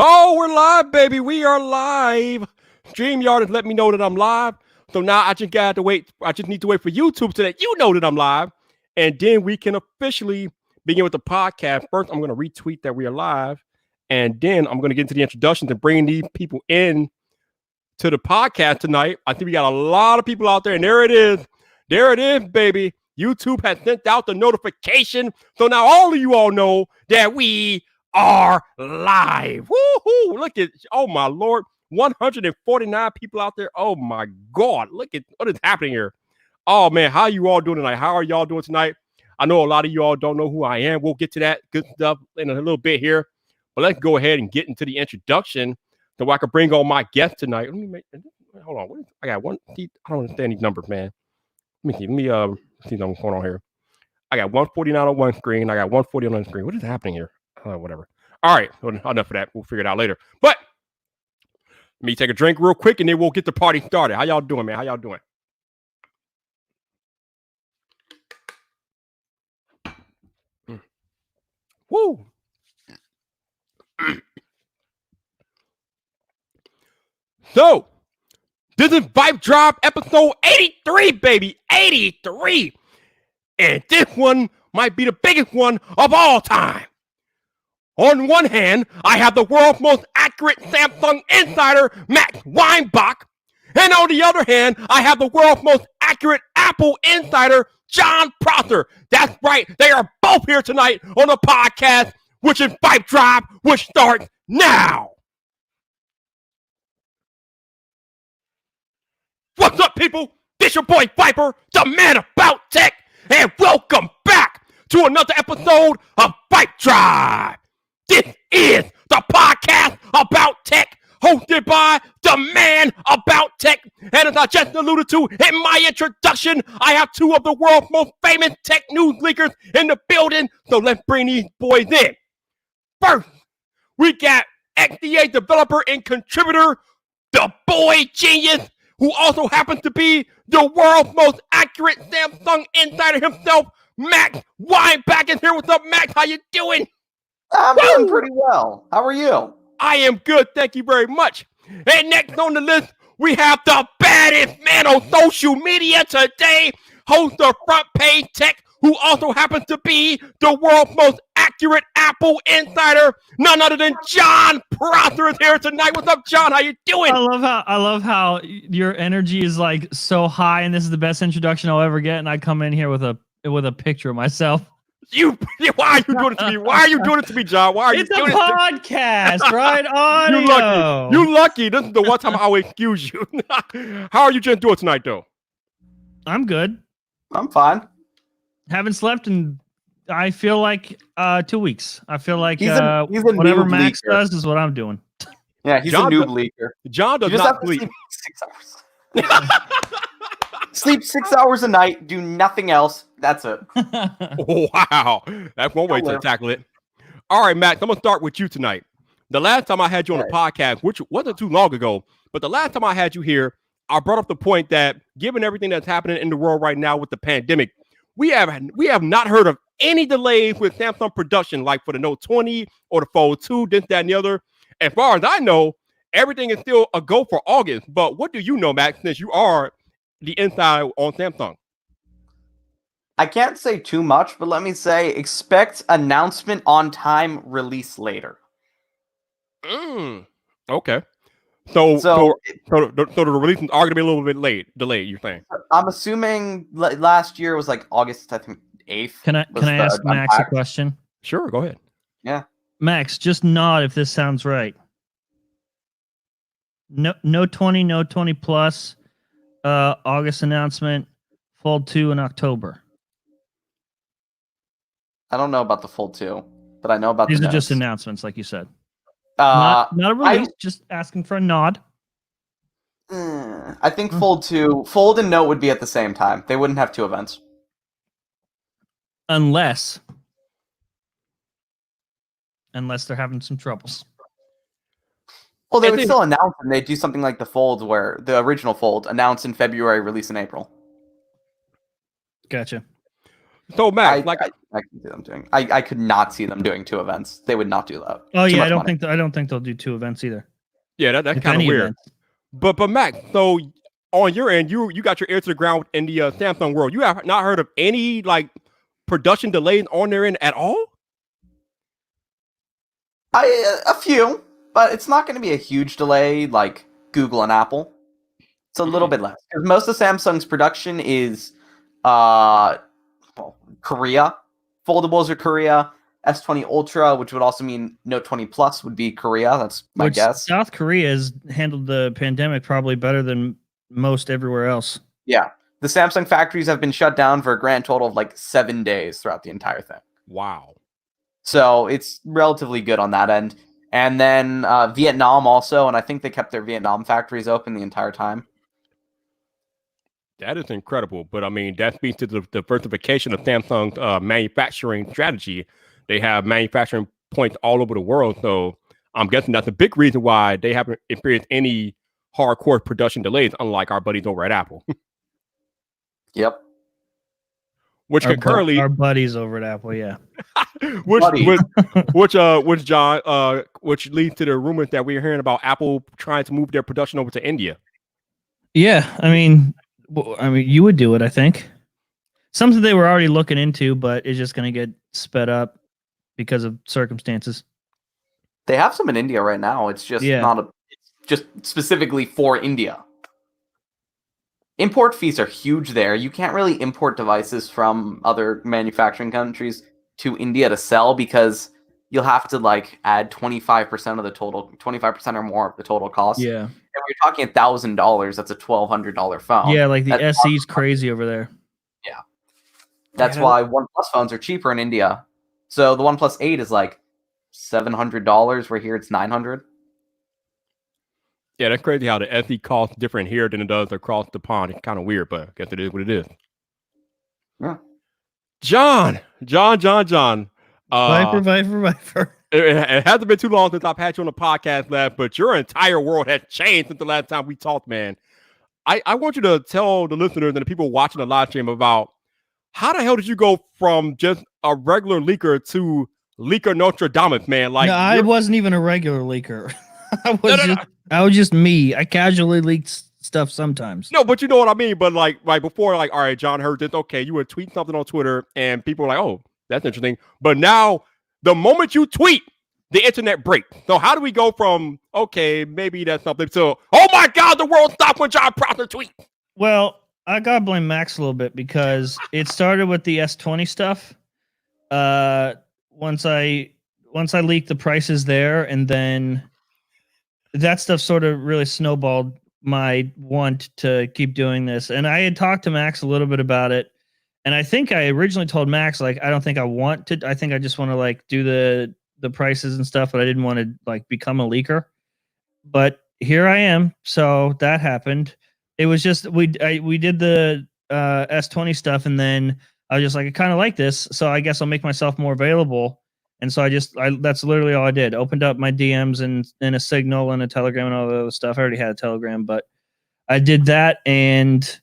Oh, we're live, baby. We are live. StreamYard has let me know that I'm live. So now I just got to wait. I just need to wait for YouTube to let you know that I'm live. And then we can officially begin with the podcast. First, I'm going to retweet that we are live. And then I'm going to get into the introductions and bring these people in to the podcast tonight. I think we got a lot of people out there. And there it is. There it is, baby. YouTube has sent out the notification. So now all of you all know that we are live. Woohoo! Look at, oh my Lord, 149 people out there. Oh my God, look at what is happening here. Oh man, how you all doing tonight? How are y'all doing tonight? I know a lot of you all don't know who I am. We'll get to that good stuff in a little bit here, but let's go ahead and get into the introduction so I can bring on my guest tonight. Let me make, hold on. I got one. I don't understand these numbers, man. Let me see what's going on here. I got 149 on one screen. I got 140 on another screen. What is happening here? Whatever. All right. Well, enough of that. We'll figure it out later. But let me take a drink real quick, and then we'll get the party started. How y'all doing, man? How y'all doing? Woo. So, this is VypDrive episode 83, baby. 83. And this one might be the biggest one of all time. On one hand, I have the world's most accurate Samsung insider, Max Weinbach. And on the other hand, I have the world's most accurate Apple insider, John Prosser. That's right. They are both here tonight on the podcast, which is VypDrive, which starts now. What's up, people? This your boy Viper, the man about tech, and welcome back to another episode of VypDrive. This is the podcast about tech, hosted by the man about tech. And as I just alluded to in my introduction, I have two of the world's most famous tech news leakers in the building. So let's bring these boys in. First, we got XDA developer and contributor, the boy genius, who also happens to be the world's most accurate Samsung insider himself, Max Weinbach is here. What's up, Max? How you doing? I'm doing pretty well. How are you? I am good. Thank you very much. And next on the list, we have the baddest man on social media today, host of Front Page Tech, who also happens to be the world's most accurate Apple insider, none other than John Prosser is here tonight. What's up, John? How you doing? I love how your energy is like so high, and this is the best introduction I'll ever get. And I come in here with a picture of myself. Why are you doing it to me? Why are you doing it to me, John? Why are you doing it to me? It's a podcast, right? Audio. You lucky. This is the one time I always excuse you. How are you just doing tonight, though? I'm good. I'm fine. Haven't slept in, I feel like, 2 weeks. I feel like he's a whatever Max does is what I'm doing. Yeah, he's John a noob leaker. John does not sleep. 6 hours. Sleep 6 hours a night, do nothing else. That's it. Wow. That's one way to tackle it. All right, Max, I'm going to start with you tonight. The last time I had you on the podcast, which wasn't too long ago, but the last time I had you here, I brought up the point that given everything that's happening in the world right now with the pandemic, we have not heard of any delays with Samsung production, like for the Note 20 or the Fold 2, this, that, and the other. As far as I know, everything is still a go for August. But what do you know, Max, since you are the insider on Samsung? I can't say too much, but let me say, expect announcement on time, release later. Okay. So the release is going to be a little bit delayed, you're saying? I'm assuming last year was like August, I think, 8th. Can I ask Max a question? Sure, go ahead. Yeah. Max, just nod if this sounds right. No 20, no 20 plus, August announcement, Fold 2 in October. I don't know about the Fold 2, but I know about these the are notes. Just announcements, like you said. Not a release, just asking for a nod. I think Fold and Note would be at the same time. They wouldn't have two events. Unless they're having some troubles. Well, they would still announce, and they'd do something like the Fold, where the original Fold announced in February, release in April. Gotcha. So Max, I can see them doing. I could not see them doing 2 events. They would not do that. Oh Too yeah, much money. I don't think they'll do 2 events either. yeah, that's If kind of any weird. events. But Max, so on your end, you got your ear to the ground in the Samsung world. You have not heard of any like production delays on their end at all? A few, but it's not going to be a huge delay like Google and Apple. It's a little bit less because most of Samsung's production is Korea. Foldables are Korea. S20 Ultra, which would also mean Note 20 Plus, would be Korea. That's my guess. South Korea has handled the pandemic probably better than most everywhere else. Yeah. The Samsung factories have been shut down for a grand total of like 7 days throughout the entire thing. Wow. So it's relatively good on that end. And then Vietnam also, and I think they kept their Vietnam factories open the entire time. That is incredible. But I mean, that speaks to the diversification of Samsung's manufacturing strategy. They have manufacturing points all over the world. So I'm guessing that's a big reason why they haven't experienced any hardcore production delays, unlike our buddies over at Apple. Yep. Which concurrently, our buddies over at Apple, yeah. which John, which leads to the rumors that we're hearing about Apple trying to move their production over to India. Yeah, I mean, you would do it, I think. Something they were already looking into, but it's just going to get sped up because of circumstances. They have some in India right now. It's just it's just specifically for India. Import fees are huge there. You can't really import devices from other manufacturing countries to India to sell because you'll have to like add 25% of the total, 25% or more of the total cost. Yeah. And when you're talking $1,000, that's a $1,200 phone. Yeah, like the SE's crazy over there. Yeah. That's why OnePlus phones are cheaper in India. So the OnePlus 8 is like $700, where here it's $900. Yeah, that's crazy how the SE costs different here than it does across the pond. It's kind of weird, but I guess it is what it is. Yeah. John. Viper. It hasn't been too long since I've had you on the podcast last, but your entire world has changed since the last time we talked, man. I want you to tell the listeners and the people watching the live stream about how the hell did you go from just a regular leaker to leaker Nostradamus, man? Like, no, I wasn't even a regular leaker. I was just me. I casually leaked stuff sometimes. No, but you know what I mean. But like right before, like, all right, John heard this. Okay, you would tweet something on Twitter, and people were like, "Oh, that's interesting." But now, the moment you tweet, the internet breaks. So how do we go from okay, maybe that's something to oh my God, the world stopped when John Prosser tweets? Well, I gotta blame Max a little bit because it started with the S20 stuff. Once I leaked the prices there, and then that stuff sort of really snowballed my want to keep doing this. And I had talked to Max a little bit about it. And I think I originally told Max, like, I don't think I want to. I think I just want to like do the prices and stuff, but I didn't want to like become a leaker. But here I am. So that happened. It was just we did the S20 stuff, and then I was just like, I kind of like this, so I guess I'll make myself more available. And so that's literally all I did. Opened up my DMs and a Signal and a Telegram and all the other stuff. I already had a Telegram, but I did that. And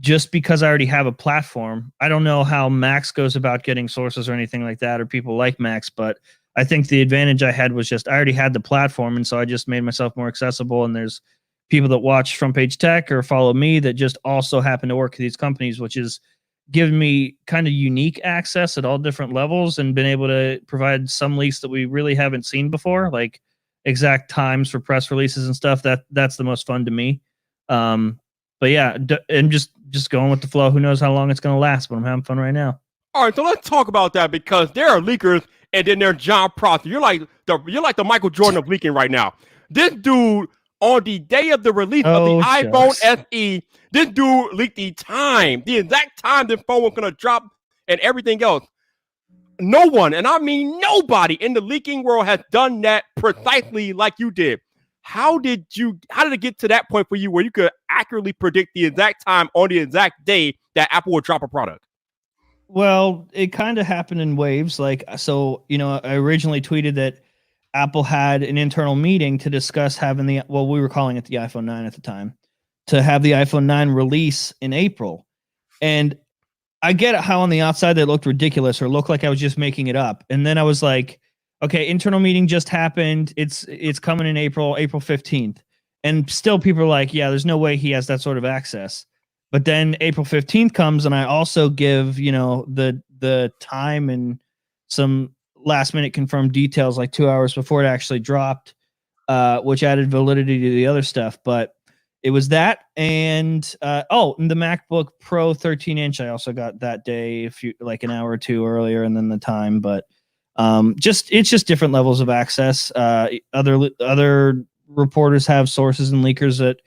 just because I already have a platform, I don't know how Max goes about getting sources or anything like that, or people like Max, but I think the advantage I had was just I already had the platform. And so I just made myself more accessible. And there's people that watch Front Page Tech or follow me that just also happen to work at these companies, which is given me kind of unique access at all different levels and been able to provide some leaks that we really haven't seen before, like exact times for press releases and stuff. That's the most fun to me. But yeah, and just going with the flow. Who knows how long it's going to last, but I'm having fun right now. All right, so let's talk about that because there are leakers and then there's John Prosser. You're like the Michael Jordan of leaking right now. This dude, on the day of the release of the iPhone SE, this dude leaked the exact time the phone was going to drop and everything else. No one, and I mean nobody in the leaking world has done that precisely like you did. How did it get to that point for you where you could accurately predict the exact time on the exact day that Apple would drop a product? Well, it kind of happened in waves. Like, so, I originally tweeted that Apple had an internal meeting to discuss having we were calling it the iPhone 9 at the time, to have the iPhone 9 release in April. And I get how on the outside they looked ridiculous or looked like I was just making it up. And then I was like, okay, internal meeting just happened. It's coming in April 15th. And still people are like, yeah, there's no way he has that sort of access. But then April 15th comes and I also give, the time and some last minute confirmed details like 2 hours before it actually dropped, which added validity to the other stuff. But it was that, and the MacBook Pro 13-inch I also got that day, like an hour or two earlier, and then the time. But it's just different levels of access. Other reporters have sources and leakers that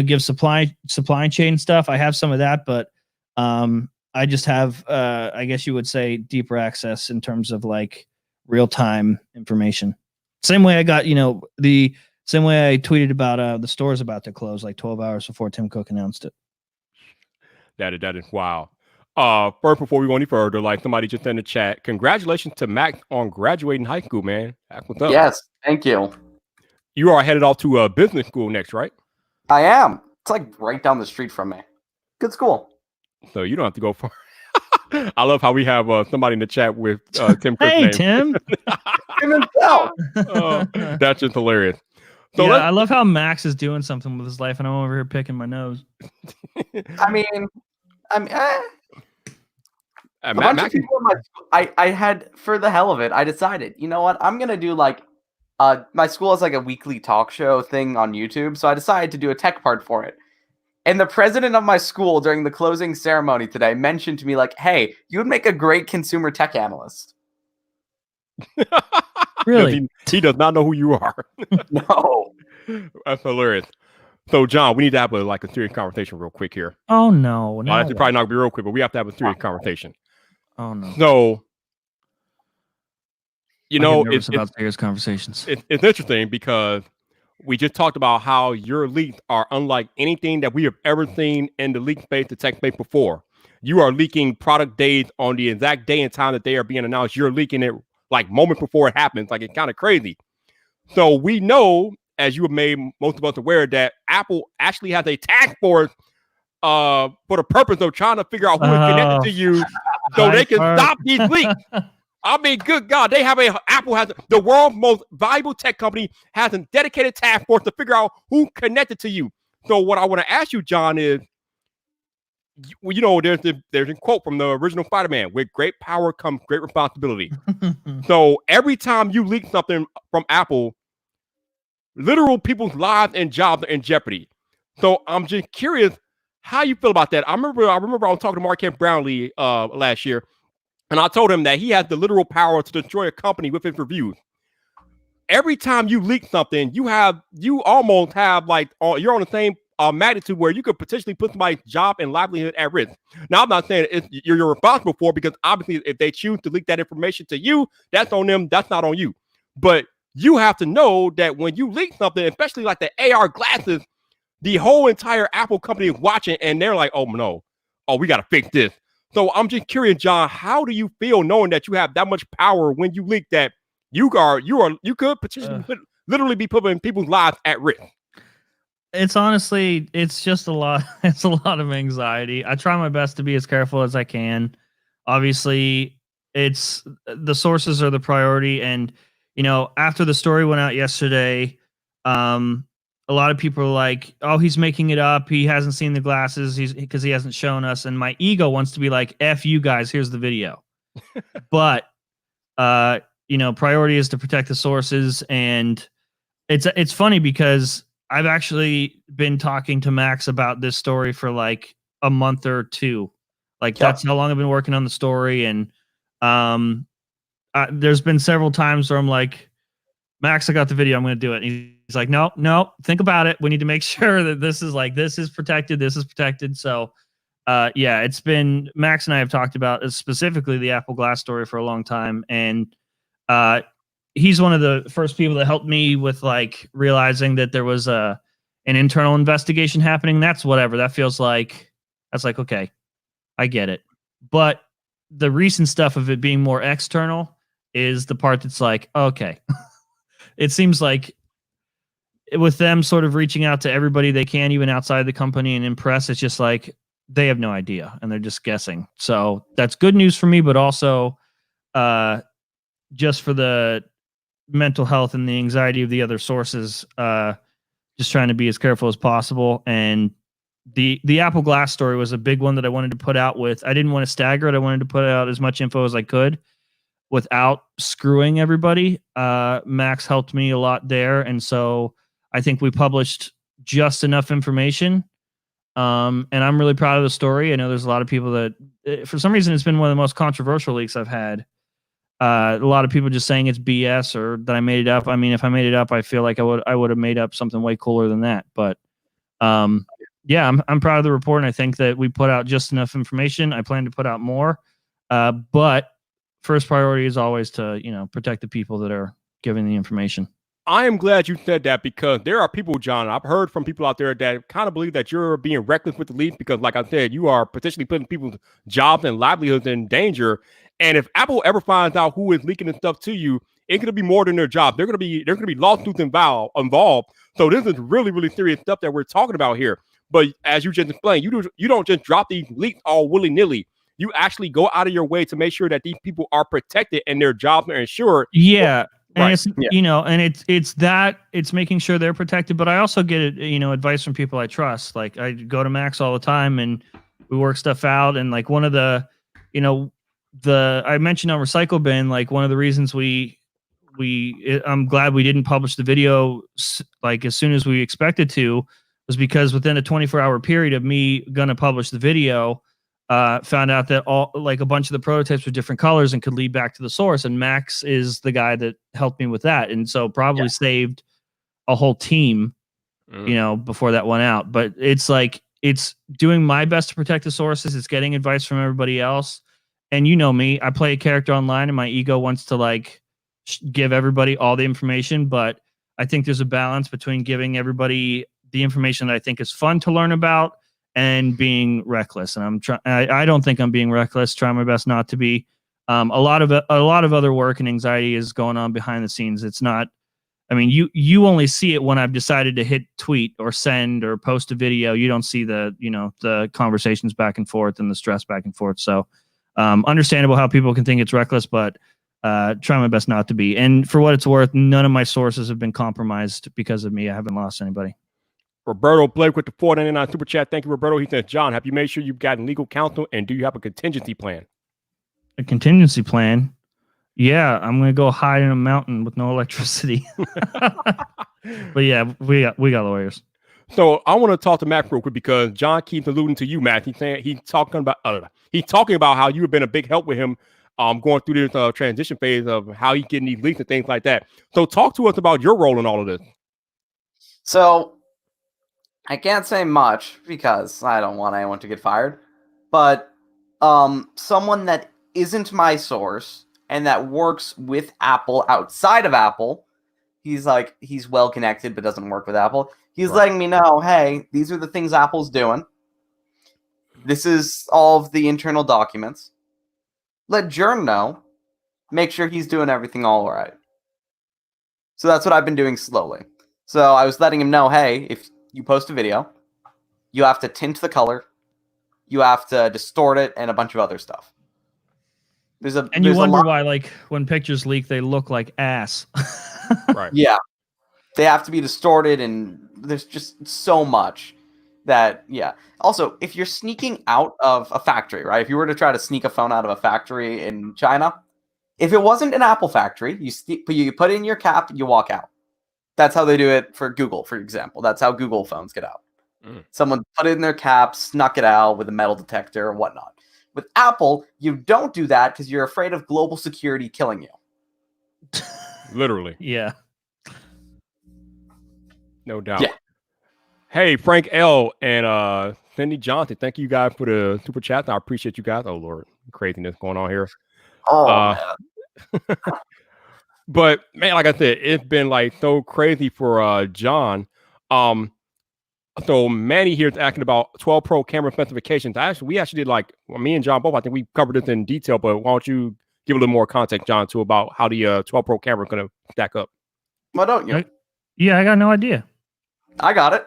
give supply chain stuff. I have some of that, but I just have I guess you would say deeper access in terms of like real time information. Same way I got the same way I tweeted about the store's about to close like 12 hours before Tim Cook announced it. That is wow. First, before we go any further, like somebody just in the chat, congratulations to Mac on graduating high school, man. What's up? Yes, thank you. You are headed off to business school next, right? I am. It's like right down the street from me. Good school. So you don't have to go far. I love how we have somebody in the chat with Tim Cook's Hey, name. Tim. Tim himself. That's just hilarious. So yeah, I love how Max is doing something with his life, and I'm over here picking my nose. I mean, a bunch of people in my school, I had, for the hell of it, I decided, you know what, I'm gonna do like my school has like a weekly talk show thing on YouTube, so I decided to do a tech part for it. And the president of my school during the closing ceremony today mentioned to me like, "Hey, you would make a great consumer tech analyst." Really? He does not know who you are. No. That's hilarious. So, John, we need to have a serious conversation real quick here. Oh, no. That's probably not going to be real quick, but we have to have a serious conversation. Oh, no. So, it's about serious conversations. It's interesting because we just talked about how your leaks are unlike anything that we have ever seen in the leak space, the tech space before. You are leaking product days on the exact day and time that they are being announced. You're leaking it like moments before it happens. Like, it's kind of crazy. So we know, as you have made most of us aware, that Apple actually has a task force for the purpose of trying to figure out who is connected to you so they can stop these leaks. I mean, good God, Apple has the world's most valuable tech company has a dedicated task force to figure out who connected to you. So what I want to ask you, John, is, there's a quote from the original Spider-Man: "With great power comes great responsibility." So every time you leak something from Apple, literal people's lives and jobs are in jeopardy. So I'm just curious how you feel about that. I remember I was talking to Marquette Brownlee last year, and I told him that he has the literal power to destroy a company with his reviews. Every time you leak something, you almost have you're on the same magnitude where you could potentially put somebody's job and livelihood at risk. Now, I'm not saying you're responsible for, because obviously if they choose to leak that information to you, that's on them. That's not on you. But you have to know that when you leak something, especially like the AR glasses, the whole entire Apple company is watching, and they're like, "Oh no, we got to fix this." So I'm just curious, John, how do you feel knowing that you have that much power when you leak that you could potentially literally be putting people's lives at risk? It's just a lot. It's a lot of anxiety. I try my best to be as careful as I can. Obviously, it's the sources are the priority. And, after the story went out yesterday, a lot of people are like, "Oh, he's making it up. He hasn't seen the glasses because he hasn't shown us." And my ego wants to be like, "F you guys, here's the video." But, priority is to protect the sources. And it's funny because I've actually been talking to Max about this story for like a month or two. That's how long I've been working on the story. And there's been several times where I'm like, "Max, I got the video. I'm going to do it." And he's like, no, think about it. We need to make sure that this is protected. This is protected. So, it's been, Max and I have talked about specifically the Apple Glass story for a long time. And he's one of the first people that helped me with realizing that there was an internal investigation happening. That's whatever. That's okay, I get it. But the recent stuff of it being more external is the part that's like, okay. It seems like with them sort of reaching out to everybody they can, even outside the company, and impress, it's just like, they have no idea and they're just guessing. So that's good news for me, but also just for the mental health and the anxiety of the other sources, just trying to be as careful as possible. And the Apple Glass story was a big one that I wanted to put out with. I didn't want to stagger it. I wanted to put out as much info as I could without screwing everybody. Max helped me a lot there. And so I think we published just enough information. And I'm really proud of the story. I know there's a lot of people that, for some reason, it's been one of the most controversial leaks I've had. A lot of people just saying it's BS or that I made it up. I mean, if I made it up, I feel like I would have made up something way cooler than that. But yeah, I'm proud of the report, and I think that we put out just enough information. I plan to put out more, but first priority is always to protect the people that are giving the information. I am glad you said that because there are people, John, I've heard from people out there that kind of believe that you're being reckless with the leak because, like I said, you are potentially putting people's jobs and livelihoods in danger. And if Apple ever finds out who is leaking this stuff to you, it's going to be more than their job. There's going to be lawsuits involved. So this is really, really serious stuff that we're talking about here. But as you just explained, you don't just drop these leaks all willy-nilly. You actually go out of your way to make sure that these people are protected and their jobs are insured. Yeah. And Right. it's and it's making sure they're protected, but I also get advice from people I trust. Like I go to Max all the time and we work stuff out. And like one of the I mentioned on Recycle Bin, like one of the reasons I'm glad we didn't publish the video like as soon as we expected to was because within a 24-hour period of me gonna publish the video, found out that a bunch of the prototypes were different colors and could lead back to the source. And Max is the guy that helped me with that. And so probably saved a whole team, before that went out. But it's like, it's doing my best to protect the sources. It's getting advice from everybody else. And you know me, I play a character online and my ego wants to give everybody all the information. But I think there's a balance between giving everybody the information that I think is fun to learn about and being reckless. And I don't think I'm being reckless. Try my best not to be. A lot of other work and anxiety is going on behind the scenes. It's not. I mean, you only see it when I've decided to hit tweet or send or post a video. You don't see the conversations back and forth and the stress back and forth. So understandable how people can think it's reckless, but try my best not to be. And for what it's worth, none of my sources have been compromised because of me. I haven't lost anybody. Roberto Blake with the $4.99 super chat. Thank you, Roberto. He says, John, have you made sure you've gotten legal counsel and do you have a contingency plan? A contingency plan? Yeah, I'm gonna go hide in a mountain with no electricity. But yeah, we got lawyers. So I want to talk to Matt real quick because John keeps alluding to you, Matt. He's talking about how you have been a big help with him going through this transition phase of how he's getting these leaks and things like that. So talk to us about your role in all of this. So I can't say much because I don't want anyone to get fired, but someone that isn't my source and that works with Apple outside of Apple, he's well connected but doesn't work with Apple. He's letting me know, hey, these are the things Apple's doing. This is all of the internal documents. Let Jern know. Make sure he's doing everything all right. So that's what I've been doing slowly. So I was letting him know, hey, if you post a video, you have to tint the color, you have to distort it, and a bunch of other stuff. And you wonder why, when pictures leak, they look like ass. Right. Yeah. They have to be distorted, and there's just so much that, yeah. Also, if you're sneaking out of a factory, right? If you were to try to sneak a phone out of a factory in China, if it wasn't an Apple factory, you put it in your cap, you walk out. That's how they do it for Google, for example. That's how Google phones get out. Someone put it in their cap, snuck it out with a metal detector or whatnot. With Apple, you don't do that because you're afraid of global security killing you. Literally. Yeah. No doubt. Yeah. Hey, Frank L. and Cindy Johnson, thank you guys for the super chat. I appreciate you guys. Oh, Lord. Craziness going on here. Oh, man. But, man, like I said, it's been so crazy for John. So Manny here is asking about 12 Pro camera specifications. We actually did me and John both. I think we covered this in detail, but why don't you give a little more context, John, too, about how the 12 Pro camera is going to stack up? Why don't you? Yeah, I got no idea. I got it.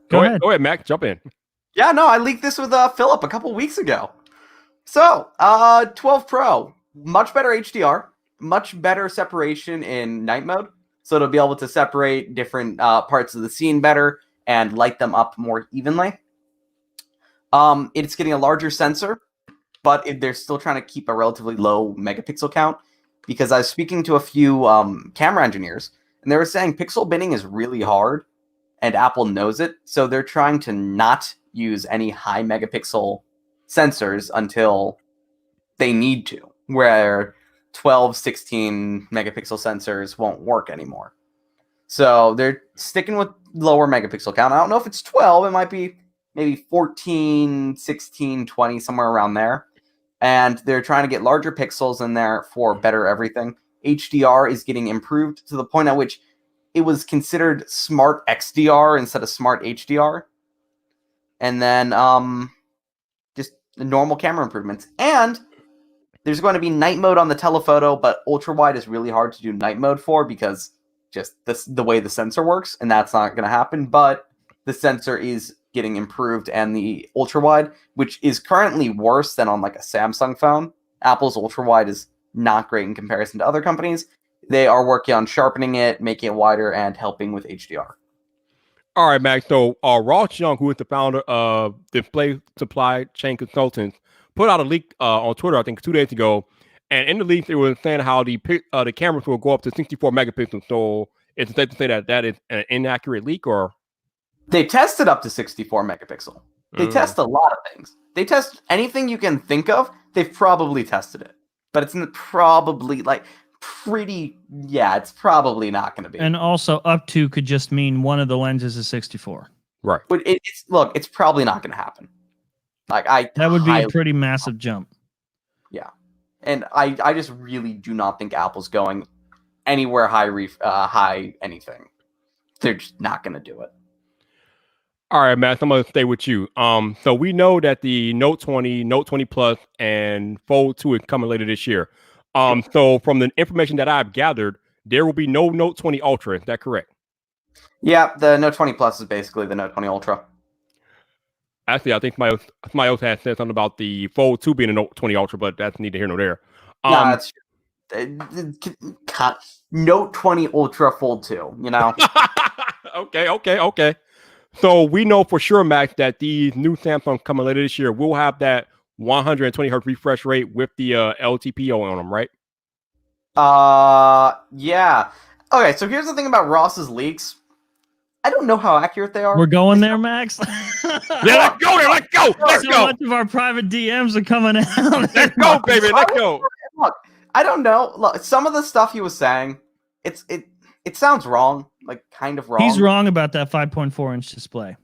Go ahead, Mac. Jump in. Yeah, no, I leaked this with Philip a couple weeks ago. So, 12 Pro, much better HDR, much better separation in night mode. So it'll be able to separate different parts of the scene better and light them up more evenly. It's getting a larger sensor, but they're still trying to keep a relatively low megapixel count, because I was speaking to a few camera engineers, and they were saying pixel binning is really hard, and Apple knows it, so they're trying to not use any high megapixel sensors until they need to, where 12, 16 megapixel sensors won't work anymore. So they're sticking with lower megapixel count. I don't know if it's 12, it might be maybe 14, 16, 20, somewhere around there. And they're trying to get larger pixels in there for better everything. HDR is getting improved to the point at which it was considered smart XDR instead of smart HDR. And then just the normal camera improvements. And there's going to be night mode on the telephoto, but ultra wide is really hard to do night mode for because just the way the sensor works, and that's not going to happen. But the sensor is getting improved, and the ultra wide, which is currently worse than on like a Samsung phone. Apple's ultra wide is not great in comparison to other companies. They are working on sharpening it, making it wider, and helping with HDR. All right, Max. So Ross Young, who is the founder of Display Supply Chain Consultants, put out a leak on Twitter, I think 2 days ago. And in the leak, they were saying how the cameras will go up to 64 megapixels. So is it safe to say that that is an inaccurate leak, or? They tested up to 64 megapixel. They test a lot of things. They test anything you can think of. They've probably tested it. But it's probably like it's probably not going to be. And also up to could just mean one of the lenses is 64. Right. But it's probably not going to happen. That would be a pretty massive jump. Yeah. And I just really do not think Apple's going anywhere high anything. They're just not going to do it. All right, Matt, I'm going to stay with you. So we know that the Note 20, Note 20 Plus, and Fold 2 is coming later this year. So from the information that I've gathered, there will be no Note 20 Ultra. Is that correct? Yeah, the Note 20 Plus is basically the Note 20 Ultra. Actually, I think my else had said something about the Fold 2 being a Note 20 Ultra, but that's neither here nor there. Nah, that's Note 20 Ultra Fold 2, you know? Okay. So we know for sure, Max, that these new Samsung coming later this year will have that 120 hertz refresh rate with the LTPO on them, right? Yeah. Okay, so here's the thing about Ross's leaks. I don't know how accurate they are. We're going there, Max. Yeah, let's go there. Let's go. Let's so go. much of our private DMs are coming out. Let's go, baby. Let's go. Look, I don't know. Look, some of the stuff he was saying, it sounds wrong, like kind of wrong. He's wrong about that 5.4-inch display.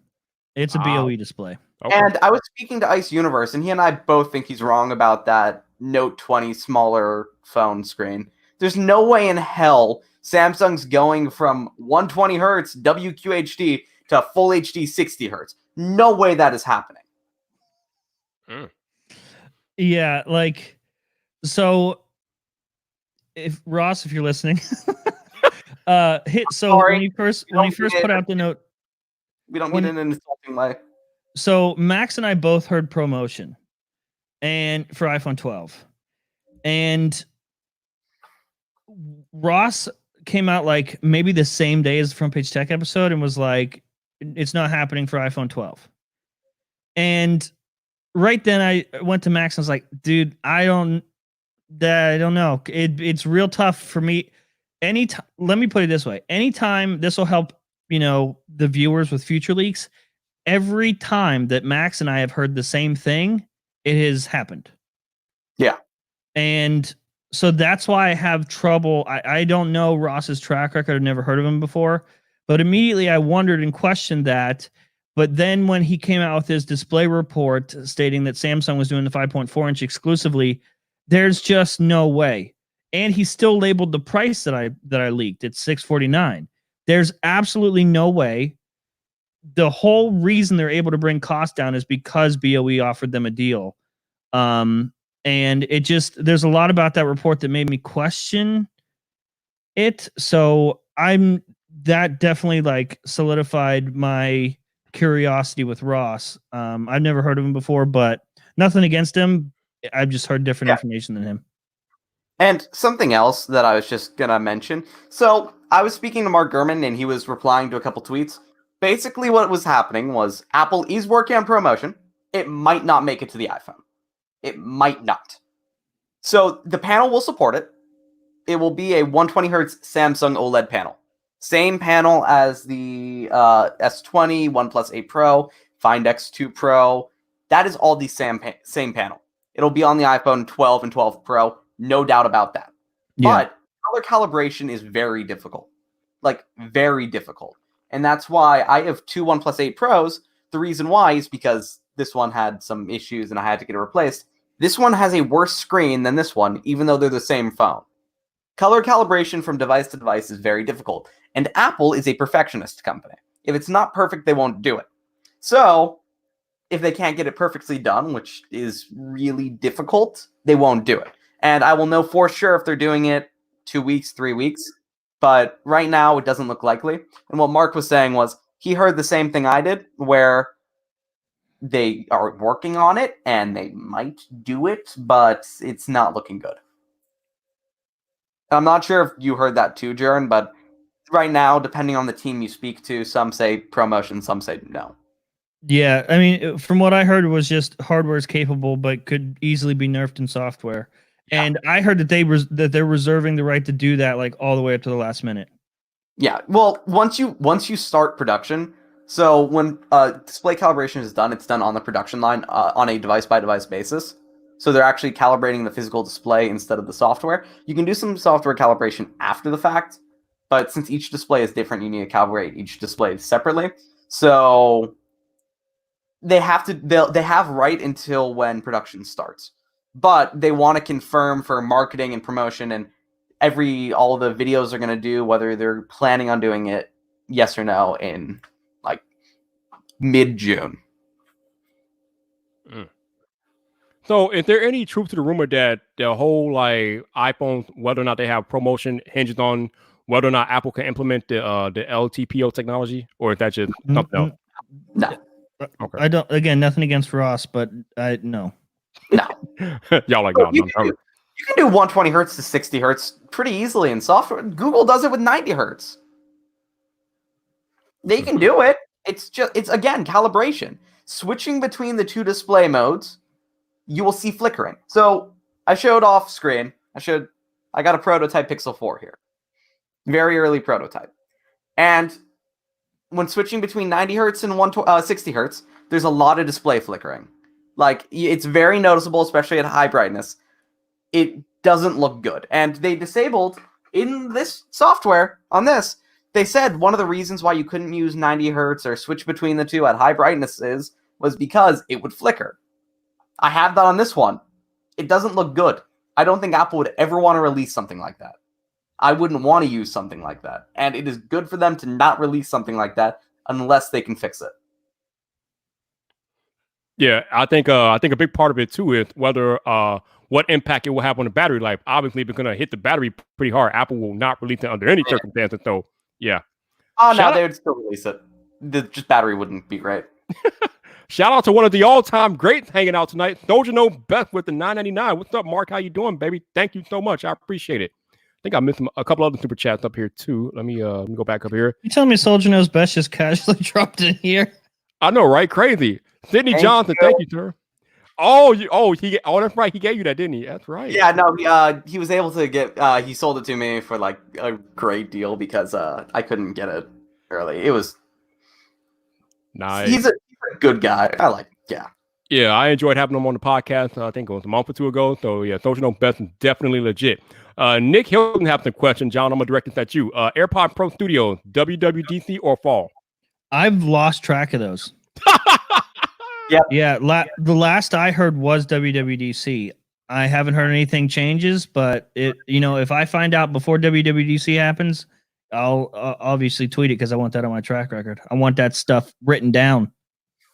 It's a BOE display. Okay. And I was speaking to Ice Universe, and he and I both think he's wrong about that Note 20 smaller phone screen. There's no way in hell Samsung's going from 120 hertz WQHD to full HD 60 hertz. No way that is happening. Yeah, like, so if Ross, if you're listening, when he first put out the Note, we don't need it in an insulting way. So Max and I both heard ProMotion and for iPhone 12. And Ross came out like maybe the same day as the Front Page Tech episode and was like, it's not happening for iPhone 12. And right then I went to Max and was like, dude, I don't know. It's real tough for me. Let me put it this way. Anytime this will help, the viewers with future leaks, every time that Max and I have heard the same thing, it has happened. Yeah. And so that's why I have trouble. I don't know Ross's track record. I've never heard of him before, but immediately I wondered and questioned that. But then when he came out with his display report stating that Samsung was doing the 5.4-inch exclusively, there's just no way. And he still labeled the price that I leaked at $649. There's absolutely no way. The whole reason they're able to bring costs down is because BOE offered them a deal. And there's a lot about that report that made me question it. So that definitely like solidified my curiosity with Ross. I've never heard of him before, but nothing against him. I've just heard different information than him. And something else that I was just gonna mention. So I was speaking to Mark Gurman, and he was replying to a couple tweets. Basically, what was happening was Apple is working on promotion. It might not make it to the iPhone. It might not. So the panel will support it. It will be a 120 hertz Samsung OLED panel. Same panel as the S20, OnePlus 8 Pro, Find X2 Pro. That is all the same panel. It'll be on the iPhone 12 and 12 Pro. No doubt about that. Yeah. But color calibration is very difficult. Like, very difficult. And that's why I have two OnePlus 8 Pros. The reason why is because this one had some issues and I had to get it replaced. This one has a worse screen than this one, even though they're the same phone. Color calibration from device to device is very difficult. And Apple is a perfectionist company. If it's not perfect, they won't do it. So, if they can't get it perfectly done, which is really difficult, they won't do it. And I will know for sure if they're doing it 2 weeks, 3 weeks. But right now, it doesn't look likely. And what Mark was saying was, he heard the same thing I did, where they are working on it, and they might do it, but it's not looking good. I'm not sure if you heard that too, Jern, but right now, depending on the team you speak to, some say promotion, some say no. Yeah, I mean, from what I heard, was just hardware is capable, but could easily be nerfed in software. Yeah. And I heard that they're reserving the right to do that, like all the way up to the last minute. Yeah, well, once you start production, so when display calibration is done, it's done on the production line on a device-by-device basis. So they're actually calibrating the physical display instead of the software. You can do some software calibration after the fact, but since each display is different, you need to calibrate each display separately. So they have right until when production starts. But they want to confirm for marketing and promotion and all the videos they're going to do, whether they're planning on doing it, yes or no, in like mid-June. So, is there any truth to the rumor that the whole like iPhone, whether or not they have promotion, hinges on whether or not Apple can implement the LTPO technology, or is that just something else? No. Okay. I don't. Again, nothing against Ross, but no. No. Y'all like no. You can do 120 hertz to 60 hertz pretty easily in software. Google does it with 90 hertz. They can do it. It's again calibration. Switching between the two display modes, you will see flickering. So I showed off screen. I got a prototype Pixel 4 here. Very early prototype. And when switching between 90 hertz and 60 hertz, there's a lot of display flickering. Like, it's very noticeable, especially at high brightness. It doesn't look good. And they disabled, in this software, on this, they said one of the reasons why you couldn't use 90 hertz or switch between the two at high brightnesses was because it would flicker. I have that on this one. It doesn't look good. I don't think Apple would ever want to release something like that. I wouldn't want to use something like that. And it is good for them to not release something like that unless they can fix it. Yeah, I think a big part of it too is whether what impact it will have on the battery life. Obviously, if it's going to hit the battery pretty hard, Apple will not release it under any circumstances. So, yeah. Oh, no, they would still release it. Just battery wouldn't be great. Shout out to one of the all-time greats hanging out tonight. Soldier No Beth with the $9.99. What's up, Mark? How you doing, baby? Thank you so much. I appreciate it. I think I missed a couple other super chats up here too. Let me go back up here. You tell me Soldier Knows Best just casually dropped in here. I know, right? Crazy. Sydney Johnson, thank you, sir. That's right. He gave you that, didn't he? That's right. Yeah, no, he was able to get. He sold it to me for like a great deal because I couldn't get it early. It was nice. He's a good guy. I like. Yeah. Yeah, I enjoyed having him on the podcast. I think it was a month or two ago. So yeah, Soldier No Best is definitely legit. Nick Hilton has a question. John, I'm gonna direct this at you. AirPod Pro Studio, WWDC or fall? I've lost track of those. Yep. Yeah. The last I heard was WWDC. I haven't heard anything changes, but if I find out before WWDC happens, I'll obviously tweet it because I want that on my track record. I want that stuff written down.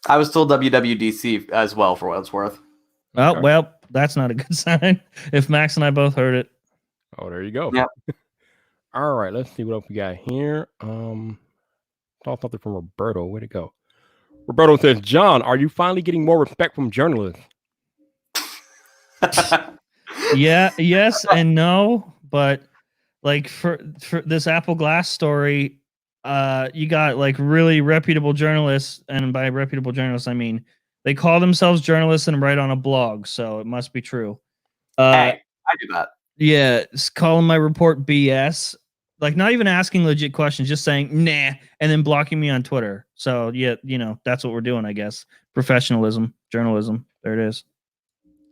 I was told WWDC as well for what it's worth. Oh, well, that's not a good sign. If Max and I both heard it. Oh, there you go. Yeah. All right, let's see what else we got here. Saw something from Roberto. Where'd it go? Roberto says, John, are you finally getting more respect from journalists? Yeah, yes and no, but like for this Apple Glass story, you got like really reputable journalists, and by reputable journalists I mean they call themselves journalists and write on a blog, so it must be true. Hey, I do that. Yeah, calling my report BS, like not even asking legit questions, just saying nah, and then blocking me on Twitter. So yeah, that's what we're doing, I guess. Professionalism, journalism. There it is.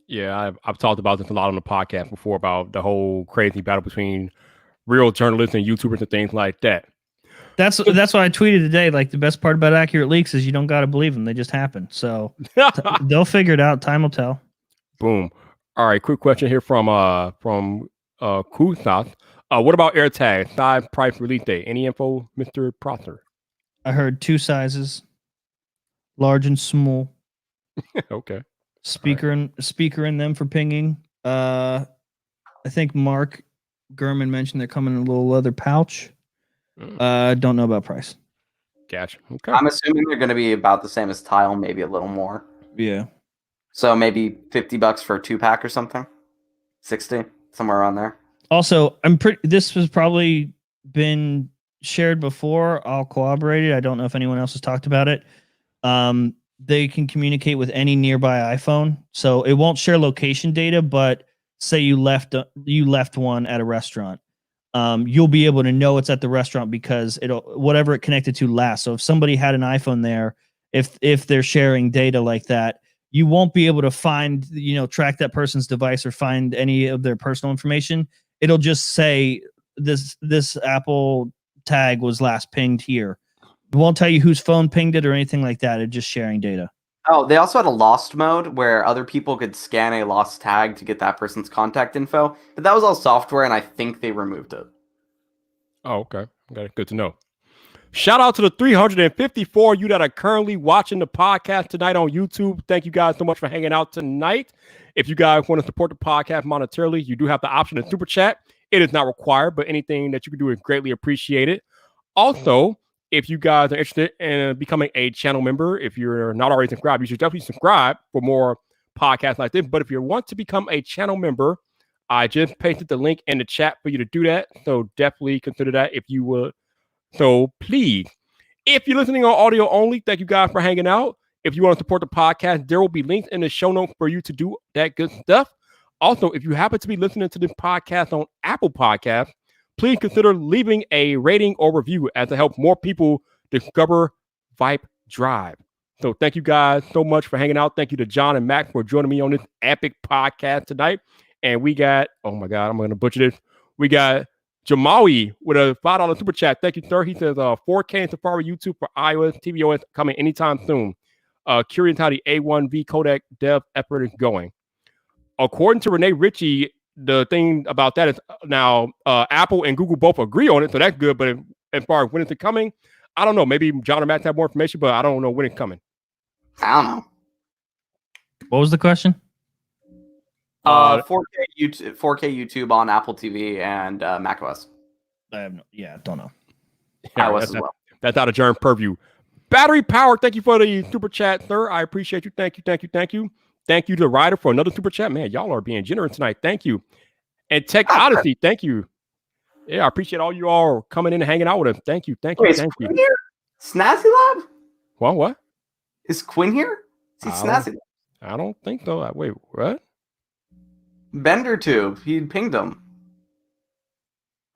Yeah, I've talked about this a lot on the podcast before about the whole crazy battle between real journalists and YouTubers and things like that. That's why I tweeted today. Like the best part about accurate leaks is you don't got to believe them; they just happen. So they'll figure it out. Time will tell. Boom. All right, quick question here from Kusnath. What about AirTags? Size, price, release date. Any info, Mr. Prosser? I heard 2 sizes, large and small. Okay. Speaker in them for pinging. I think Mark Gurman mentioned they're coming in a little leather pouch. Don't know about price. Gotcha. Okay. I'm assuming they're going to be about the same as Tile, maybe a little more. Yeah. So maybe $50 for a 2-pack or something. 60, somewhere around there. Also, this has probably been shared before. I'll corroborate it. I don't know if anyone else has talked about it. They can communicate with any nearby iPhone, so it won't share location data. But say you left one at a restaurant, you'll be able to know it's at the restaurant because whatever it connected to last. So if somebody had an iPhone there, if they're sharing data like that, you won't be able to find, track that person's device or find any of their personal information. It'll just say this Apple tag was last pinged here. It won't tell you whose phone pinged it or anything like that. It's just sharing data. Oh, they also had a lost mode where other people could scan a lost tag to get that person's contact info. But that was all software, and I think they removed it. Oh, okay. Good to know. Shout out to the 354 of you that are currently watching the podcast tonight on YouTube. Thank you guys so much for hanging out tonight. If you guys want to support the podcast monetarily, you do have the option to super chat. It is not required, but anything that you can do is greatly appreciated. Also, if you guys are interested in becoming a channel member, if you're not already subscribed, you should definitely subscribe for more podcasts like this. But if you want to become a channel member, I just pasted the link in the chat for you to do that. So definitely consider that if you would. So please, if you're listening on audio only, thank you guys for hanging out. If you want to support the podcast, there will be links in the show notes for you to do that good stuff. Also, if you happen to be listening to this podcast on Apple Podcasts, please consider leaving a rating or review as to help more people discover VypDrive. So thank you guys so much for hanging out. Thank you to John and Max for joining me on this epic podcast tonight. And we got, oh my God, I'm going to butcher this. We got Jamawi with a $5 super chat. Thank you, sir. He says 4K in Safari YouTube for iOS, tvOS coming anytime soon. Curious how the A1V codec dev effort is going. According to Renee Ritchie, the thing about that is now Apple and Google both agree on it, so that's good. But as far as when it's coming, I don't know. Maybe John or Matt have more information, but I don't know when it's coming. I don't know. What was the question? 4K YouTube on Apple TV and macOS. Don't know. Yeah, iOS as well. That's out of German purview. Battery Power, thank you for the super chat, sir. I appreciate you. Thank you. Thank you to Ryder for another super chat. Man, y'all are being generous tonight. Thank you. And Tech Odyssey, thank you. Yeah, I appreciate all you all coming in and hanging out with us. Thank you. Wait, is Quinn here? Snazzy Lab? Well, what? Is Quinn here? Is he Snazzy Lab? I don't think so. Wait, what? Bender Tube. He pinged him.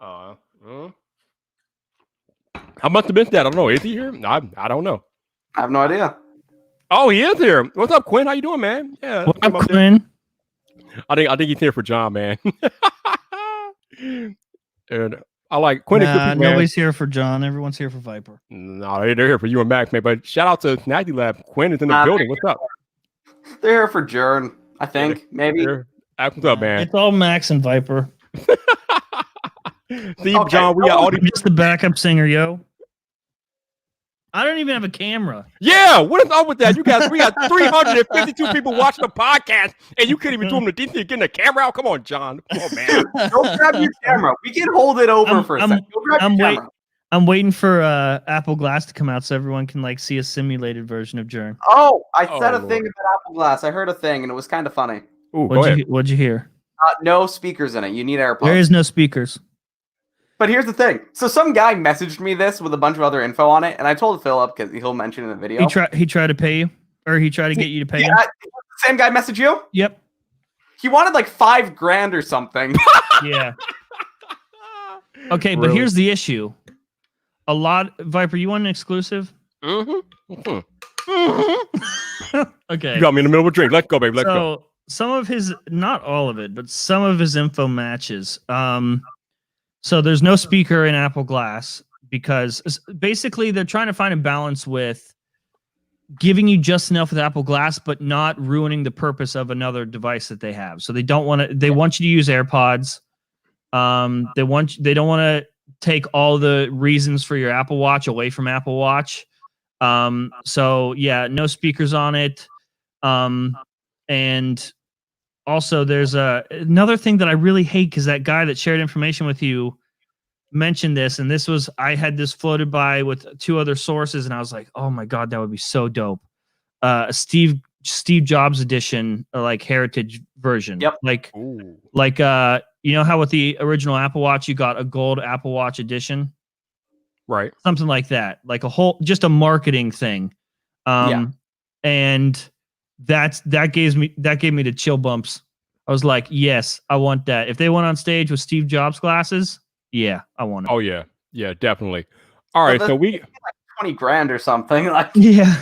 I must have missed that. I don't know. Is he here? I don't know. I have no idea. Oh, he is here. What's up, Quinn? How you doing, man? Yeah. What up, Quinn? I think he's here for John, man. And I like Quinn. Nah, nobody's here for John. Everyone's here for Viper. No, they're here for you and Max, man. But shout out to Snazzy Lab. Quinn is in the building. What's up? They're here for Jern, I think. Maybe. What's up, man? It's all Max and Viper. See, okay, John, we got all these. Just the backup singer, yo. I don't even have a camera. Yeah, what is up with that? We got 352 people watching the podcast, and you couldn't even do them the decency of getting the camera out. Come on, John. Come on, man. Go grab your camera. We can hold it over for a second. Go grab your camera. I'm waiting for Apple Glass to come out so everyone can like see a simulated version of Jern. Oh, I said a Lord. thing about Apple Glass. I heard a thing, and it was kind of funny. Ooh, go ahead. What'd you hear? No speakers in it. You need AirPods. There is no speakers. But here's the thing. So some guy messaged me this with a bunch of other info on it, and I told Philip because he'll mention it in the video. He tried to pay you, or he tried to get you to pay him. Yeah, same guy messaged you? Yep. He wanted like $5,000 or something. Yeah. Okay, but Really? here's the issue. A lot, Viper. You want an exclusive? Mm-hmm. Okay. You got me in the middle of a drink. Let's go, baby. Let's go. So some of his, not all of it, but some of his info matches. So there's no speaker in Apple Glass because basically they're trying to find a balance with giving you just enough with Apple Glass, but not ruining the purpose of another device that they have. So they don't want to. They want you to use AirPods. They don't want to take all the reasons for your Apple Watch away from Apple Watch. So yeah, no speakers on it. And also there's another thing that I really hate because that guy that shared information with you mentioned this, and this was, I had this floated by with 2 other sources, and I was like, oh my God, that would be so dope. Steve Jobs edition, like heritage version. Yep. Like Ooh. you know how with the original Apple Watch, you got a gold Apple Watch edition? Right. Something like that, like a whole, just a marketing thing. And that gave me the chill bumps. I was like, yes, I want that. If they went on stage with Steve Jobs glasses, yeah, I want it. Oh yeah. Yeah, definitely. All right. So we like $20,000 or something. Like, Yeah.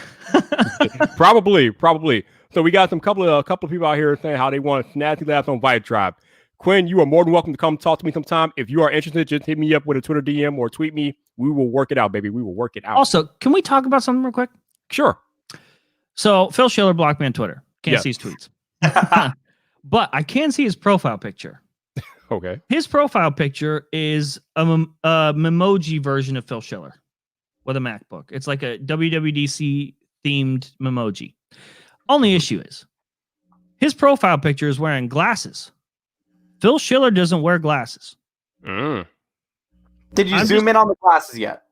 probably. So we got some couple of people out here saying how they want Snazzy Labs on VypDrive. Quinn, you are more than welcome to come talk to me sometime. If you are interested, just hit me up with a Twitter DM or tweet me. We will work it out, baby. We will work it out. Also, can we talk about something real quick? Sure. So Phil Schiller blocked me on Twitter. Can't Yes. see his tweets. But I can see his profile picture. Okay. His profile picture is a memoji version of Phil Schiller with a MacBook. It's like a WWDC themed memoji. Only issue is his profile picture is wearing glasses. Phil Schiller doesn't wear glasses. Mm. did you zoom in on the glasses yet?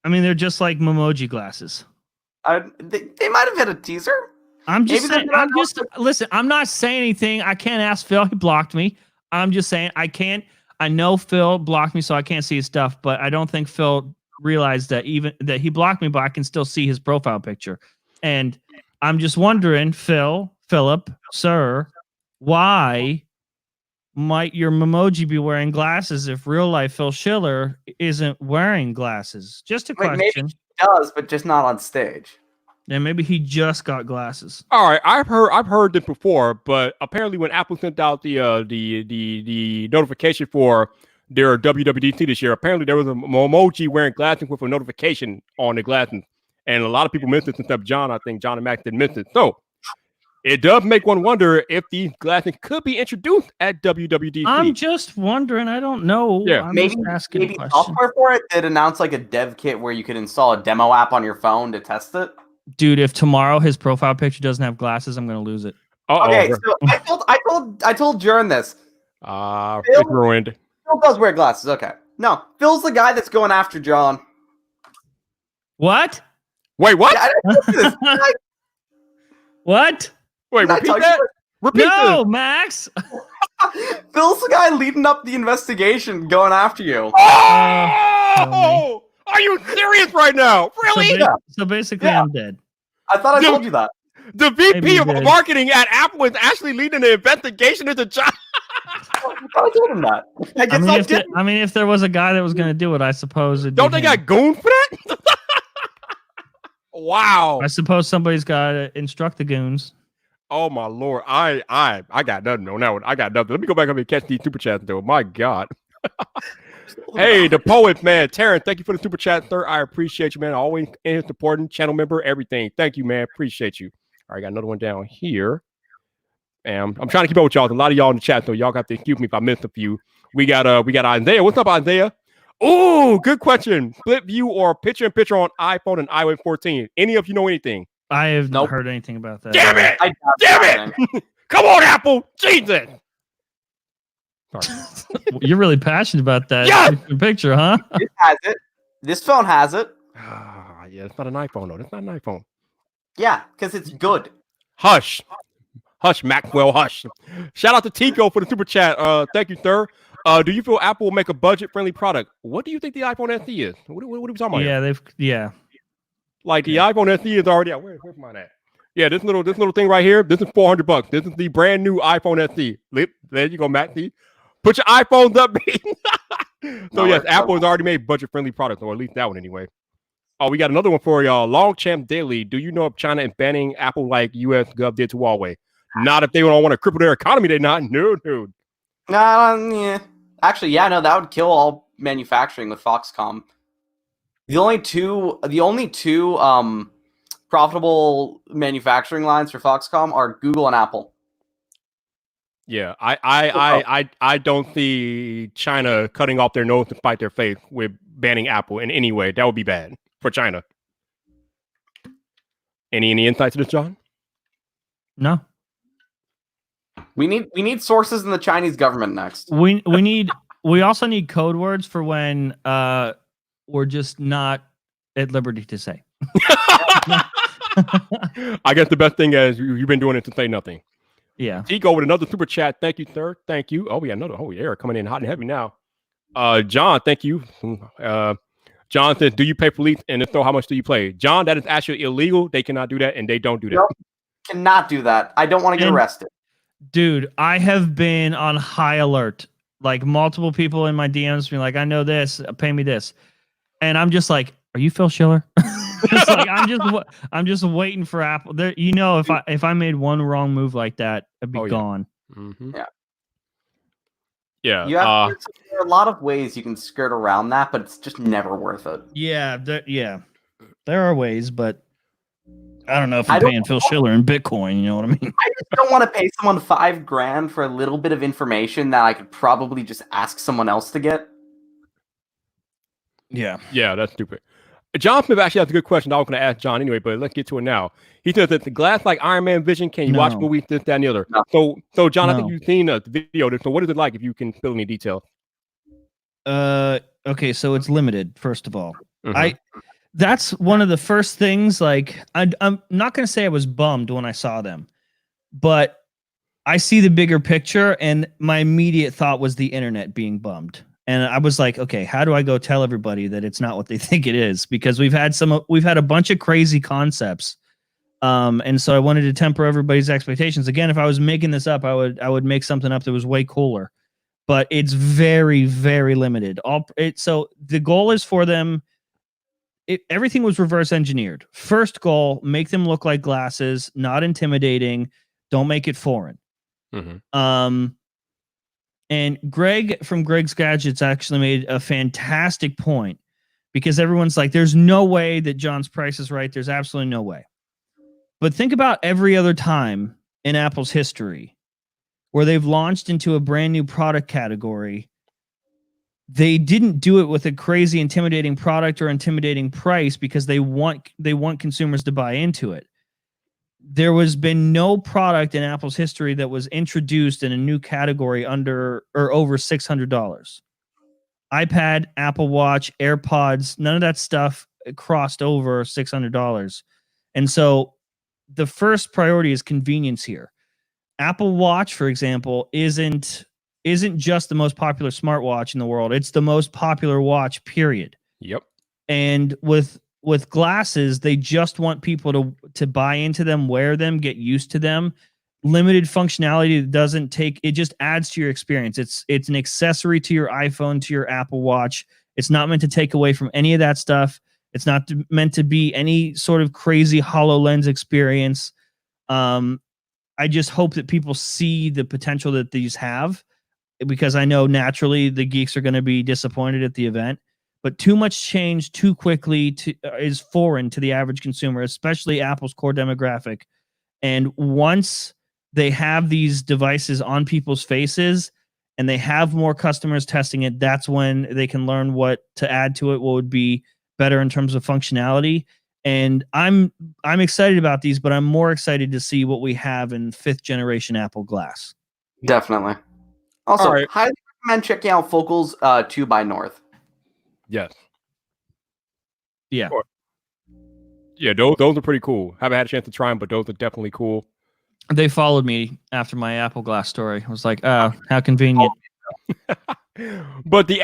I mean, they're just like memoji glasses. They might have hit a teaser. I'm just Maybe saying, they're not listen, I'm not saying anything. I can't ask Phil. He blocked me. I'm just saying I can't. I know Phil blocked me, so I can't see his stuff, but I don't think Phil realized that even that he blocked me, but I can still see his profile picture. And I'm just wondering, Philip, sir, why might your memoji be wearing glasses if real life Phil Schiller isn't wearing glasses? Just a Like, question. maybe he does, but just not on stage. And maybe he just got glasses. All right, I've heard this before, but apparently when Apple sent out the notification for their WWDC this year, apparently there was a emoji wearing glasses with a notification on the glasses, and a lot of people missed it except John. I think John and Max didn't miss it. So it does make one wonder if these glasses could be introduced at WWDC. I'm just wondering. I don't know. Yeah. I'm Maybe just asking a maybe question. software for it did announce like a dev kit where you could install a demo app on your phone to test it. Dude, if tomorrow his profile picture doesn't have glasses, I'm gonna lose it. Okay, so I told Jern this. It's ruined. Phil does wear glasses. Okay, no, Phil's the guy that's going after John. What? Wait, what? Yeah, I didn't do this. What? Wait, Did I repeat tell you that? Repeat No, Max. Phil's the guy leading up the investigation, going after you. Oh! Are you serious right now? Really? So basically, Yeah. I'm dead. I thought I Dude. told you that. The Maybe VP you of did. marketing at Apple is actually leading the investigation into John. I thought I told him that. I guess I didn't. If there was a guy that was gonna do it, I suppose. Don't they got goons for that? Wow. I suppose somebody's got to instruct the goons. Oh my lord. I got nothing on that one. I got nothing. Let me go back up and catch these super chats though. My God. Hey, the poet, man. Terrence, thank you for the super chat, sir. I appreciate you, man. Always supporting, channel member, everything. Thank you, man. Appreciate you. All right, got another one down here. And I'm trying to keep up with y'all. There's a lot of y'all in the chat, so y'all got to excuse me if I missed a few. We got Isaiah. What's up, Isaiah? Oh, good question. Split view or picture-in-picture on iPhone and iOS 14. Any of you know anything? I have not Nope. heard anything about that. Damn it! I doubt Damn it! Come on, Apple! Jesus! Sorry. You're really passionate about that Yes! picture, huh? It has it. This phone has it. Yeah, it's not an iPhone though. It's not an iPhone. Yeah, because it's good. Hush. Hush, Maxwell, hush. Shout out to Tico for the super chat. Thank you, sir. Do you feel Apple will make a budget-friendly product? What do you think the iPhone SE is? What are we talking about here? Yeah. Like the iPhone SE is already out. Where's mine at? Yeah, this little thing right here. This is $400. This is the brand new iPhone SE. There you go, Matt. See? Put your iPhones up, baby. So yes, Apple has already made budget-friendly products, or at least that one anyway. Oh, we got another one for y'all. Longchamp Daily. Do you know if China is banning Apple like US Gov did to Huawei? Not if they don't want to cripple their economy. They're not. No, dude. Yeah. Actually, yeah, no, that would kill all manufacturing with Foxconn. The only two profitable manufacturing lines for Foxconn are Google and Apple. Yeah, I don't see China cutting off their nose to spite their face with banning Apple in any way. That would be bad for China. Any insights to this, John? No. We need sources in the Chinese government next. We also need code words for when we're just not at liberty to say. I guess the best thing is you've been doing it to say nothing. Yeah. Tico with another super chat. Thank you, sir. Thank you. Oh, we got another. Oh, yeah, coming in hot and heavy now. John, thank you. John says, do you pay police? And if so, how much do you pay? John, that is actually illegal. They cannot do that, and they don't do that. Nope. Cannot do that. I don't want to get arrested. Dude, I have been on high alert. Like multiple people in my DMs being like, I know this, pay me this. And I'm just like, are you Phil Schiller? It's like, I'm just waiting for Apple. There, if I made one wrong move like that, I'd be gone. Mm-hmm. Yeah. There are a lot of ways you can skirt around that, but it's just never worth it. Yeah, there are ways, but I don't know if I'm paying Phil Schiller in Bitcoin. You know what I mean? I just don't want to pay someone $5,000 for a little bit of information that I could probably just ask someone else to get. Yeah, that's stupid. John Smith actually has a good question. I was going to ask John anyway, but let's get to it now. He says that the glass like Iron Man Vision, can you watch movies, this, that, and the other? No. So John, I think you've seen the video. So what is it like if you can spill any details? Okay, so it's limited, first of all. Mm-hmm. That's one of the first things, like, I'm not going to say I was bummed when I saw them, but I see the bigger picture, and my immediate thought was the internet being bummed. And I was like, okay, how do I go tell everybody that it's not what they think it is? Because we've had a bunch of crazy concepts. And so I wanted to temper everybody's expectations. Again, if I was making this up, I would make something up that was way cooler. But it's very, very limited. So the goal is for them. Everything was reverse engineered. First goal, make them look like glasses, not intimidating. Don't make it foreign. Mm-hmm. And Greg from Greg's Gadgets actually made a fantastic point, because everyone's like, there's no way that John's price is right. There's absolutely no way. But think about every other time in Apple's history where they've launched into a brand new product category. They didn't do it with a crazy intimidating product or intimidating price because they want consumers to buy into it. There has been no product in Apple's history that was introduced in a new category under or over $600. iPad, Apple Watch, AirPods, none of that stuff crossed over $600. And so the first priority is convenience here. Apple Watch, for example, isn't just the most popular smartwatch in the world. It's the most popular watch, period. Yep. And with glasses, they just want people to buy into them, wear them, get used to them. Limited functionality that doesn't take, it just adds to your experience. It's an accessory to your iPhone, to your Apple Watch. It's not meant to take away from any of that stuff. It's not meant to be any sort of crazy HoloLens experience. I just hope that people see the potential that these have, because I know naturally the geeks are going to be disappointed at the event. But too much change too quickly is foreign to the average consumer, especially Apple's core demographic. And once they have these devices on people's faces and they have more customers testing it, that's when they can learn what to add to it, what would be better in terms of functionality. And I'm excited about these, but I'm more excited to see what we have in 5th generation Apple Glass. Definitely. Also, highly recommend checking out Focal's 2 by North. Yes. Yeah. Yeah, those are pretty cool. Haven't had a chance to try them, but those are definitely cool. They followed me after my Apple Glass story. I was like, oh, how convenient. But the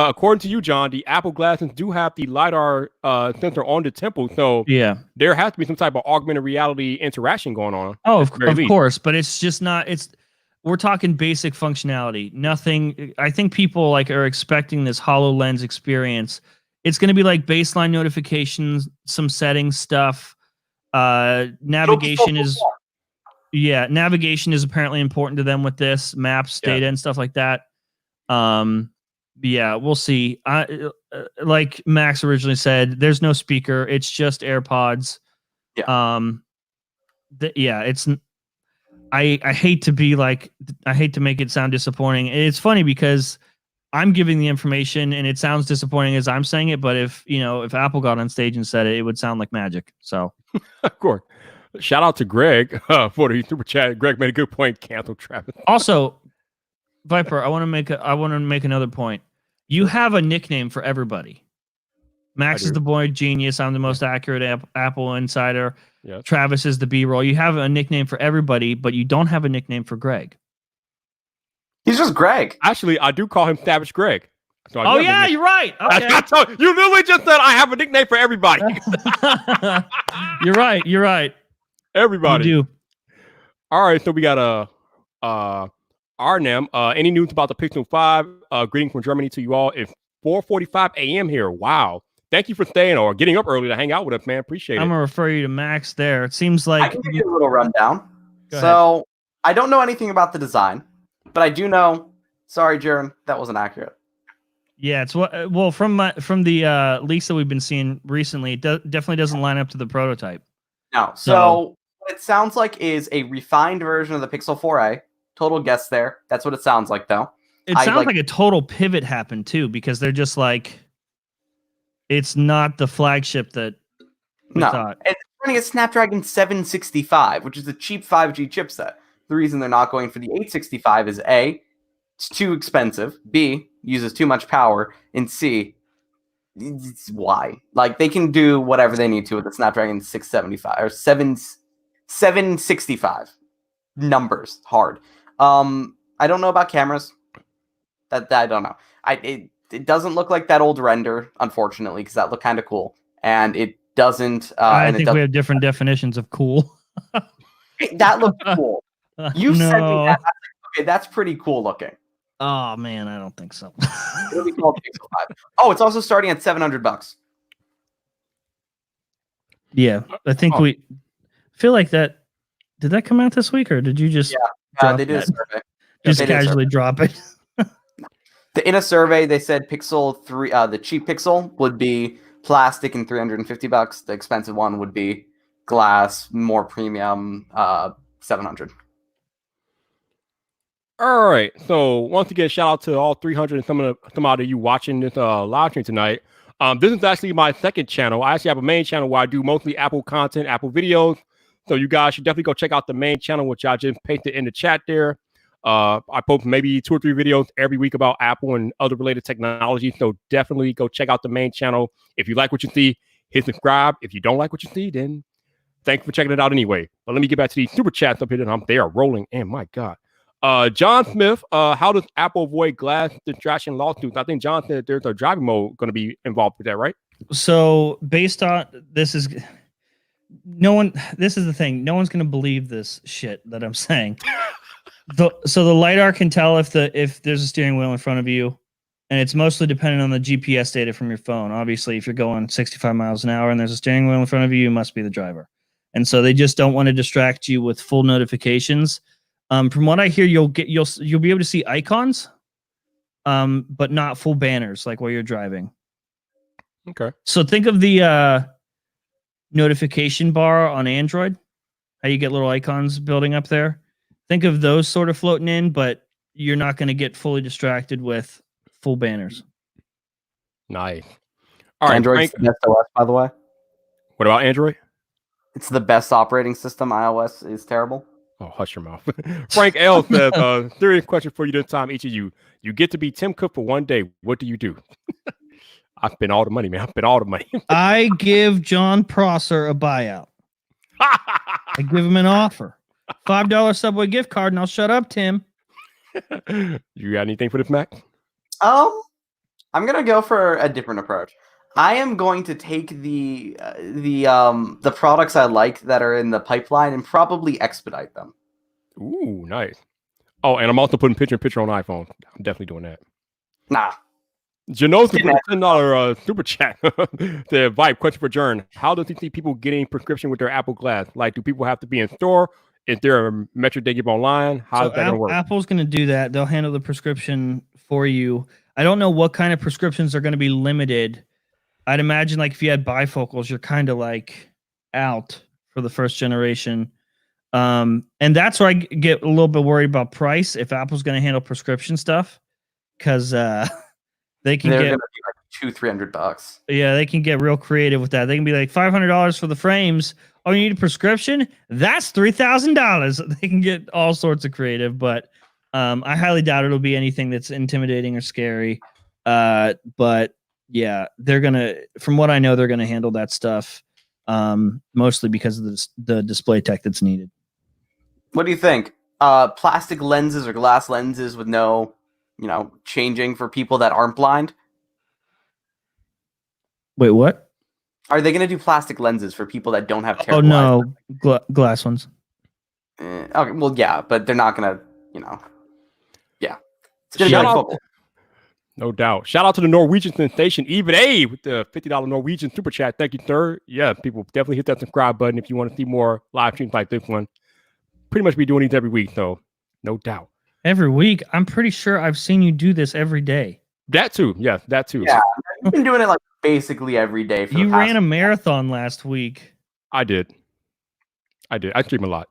according to you, John, the Apple glasses do have the Lidar sensor on the temple, so Yeah. there has to be some type of augmented reality interaction going on. Oh, of course, but it's just not. We're talking basic functionality. Nothing. I think people like are expecting this HoloLens experience. It's going to be like baseline notifications, some settings stuff. Navigation is. Yeah, navigation is apparently important to them with this, maps, data, and stuff like that. Yeah, we'll see. Like Max originally said, there's no speaker. It's just AirPods. Yeah. It's. I hate to be like, I hate to make it sound disappointing. It's funny because I'm giving the information and it sounds disappointing as I'm saying it. But if Apple got on stage and said it, it would sound like magic. So, of course. Shout out to Greg for the super chat. Greg made a good point. Cancel Travis. Also, Viper, I want to make another point. You have a nickname for everybody. Max is the boy genius. I'm the most accurate Apple insider. Yes. Travis is the B-roll. You have a nickname for everybody, but you don't have a nickname for Greg. He's just Greg. Actually, I do call him Savage Greg. So you're right. Okay. You literally just said I have a nickname for everybody. You're right. Everybody. You do. All right, so we got Arnhem. Any news about the Pixel 5? Greetings from Germany to you all. It's 4:45 a.m. here. Wow. Thank you for staying or getting up early to hang out with us, man. Appreciate it. I'm gonna refer you to Max there. It seems like I can give you a little rundown. Go ahead. I don't know anything about the design, but I do know. Sorry, Jaron, that wasn't accurate. Yeah, it's from the leaks that we've been seeing recently. It definitely doesn't line up to the prototype. No. So what it sounds like is a refined version of the Pixel 4a. Total guess there. That's what it sounds like, though. It sounds like a total pivot happened too, because they're just like, it's not the flagship that we thought. It's running a Snapdragon 765, which is a cheap 5G chipset. The reason they're not going for the 865 is A, it's too expensive. B, uses too much power. And C, it's why. Like, they can do whatever they need to with the Snapdragon 675 or 765. Numbers hard. I don't know about cameras. That I don't know. It doesn't look like that old render, unfortunately, because that looked kind of cool. And it doesn't. I think we have different definitions of cool. That looked cool. You sent me that. Okay, that's pretty cool looking. Oh man, I don't think so. It'll be called Pixel 5. Oh, it's also starting at $700. Yeah, I think we feel like that. Did that come out this week, or did you just? Yeah, they did a survey. Just casually drop it. In a survey, they said Pixel 3, the cheap Pixel would be plastic and $350. The expensive one would be glass, more premium, $700. All right. So once again, shout out to all 300 and some of you watching this live stream tonight. This is actually my second channel. I actually have a main channel where I do mostly Apple content, Apple videos. So you guys should definitely go check out the main channel, which I just pasted in the chat there. I post maybe 2 or 3 videos every week about Apple and other related technology. So definitely go check out the main channel. If you like what you see, hit subscribe. If you don't like what you see, then thanks for checking it out anyway. But let me get back to these super chats up here. They are rolling. And my God. John Smith, how does Apple avoid glass distraction lawsuits? I think John said there's a driving mode going to be involved with that, right? So based on this is the thing. No one's going to believe this shit that I'm saying. So the Lidar can tell if there's a steering wheel in front of you, and it's mostly dependent on the GPS data from your phone. Obviously, if you're going 65 miles an hour and there's a steering wheel in front of you, you must be the driver. And so they just don't want to distract you with full notifications. From what I hear, you'll be able to see icons, but not full banners like while you're driving. Okay. So think of the notification bar on Android, how you get little icons building up there. Think of those sort of floating in, but you're not going to get fully distracted with full banners. Nice. All right, Android's the best OS, by the way. What about Android? It's the best operating system. iOS is terrible. Oh, hush your mouth. Frank L says, serious question for you this time, each of you. You get to be Tim Cook for one day. What do you do? I spent all the money, man. I spent all the money. I give John Prosser a buyout. I give him an offer. $5 Subway gift card, and I'll shut up, Tim. You got anything for this, Mac? I'm gonna go for a different approach. I am going to take the products I like that are in the pipeline and probably expedite them. Ooh, nice. Oh, and I'm also putting picture on iPhone. I'm definitely doing that. Nah. Janos put a $10 super chat. The Vibe question for Jern. How does he see people getting prescription with their Apple Glass? Like, do people have to be in store? Is there a metric they give online? How is that going to work? Apple's going to do that. They'll handle the prescription for you. I don't know what kind of prescriptions are going to be limited. I'd imagine like if you had bifocals, you're kind of like out for the first generation. And that's where I get a little bit worried about price if Apple's going to handle prescription stuff, because they're get gonna be like $200-$300. Yeah, they can get real creative with that. They can be like $500 for the frames. Oh, you need a prescription? That's $3,000. They can get all sorts of creative, but I highly doubt it'll be anything that's intimidating or scary. But yeah, they're gonna. From what I know, they're gonna handle that stuff mostly because of the display tech that's needed. What do you think? Plastic lenses or glass lenses with no, changing for people that aren't blind? Wait, what? Are they going to do plastic lenses for people that don't have terrible eyes? No, glass ones. Okay, well, yeah, but they're not going to, yeah. It's going to be football. No doubt. Shout out to the Norwegian sensation, Even A, with the $50 Norwegian super chat. Thank you, sir. Yeah, people definitely hit that subscribe button if you want to see more live streams like this one. Pretty much be doing these every week, so no doubt. Every week? I'm pretty sure I've seen you do this every day. That too. Yeah, that too. Yeah, I've been doing it like basically every day. You ran a marathon last week. I did. I stream a lot.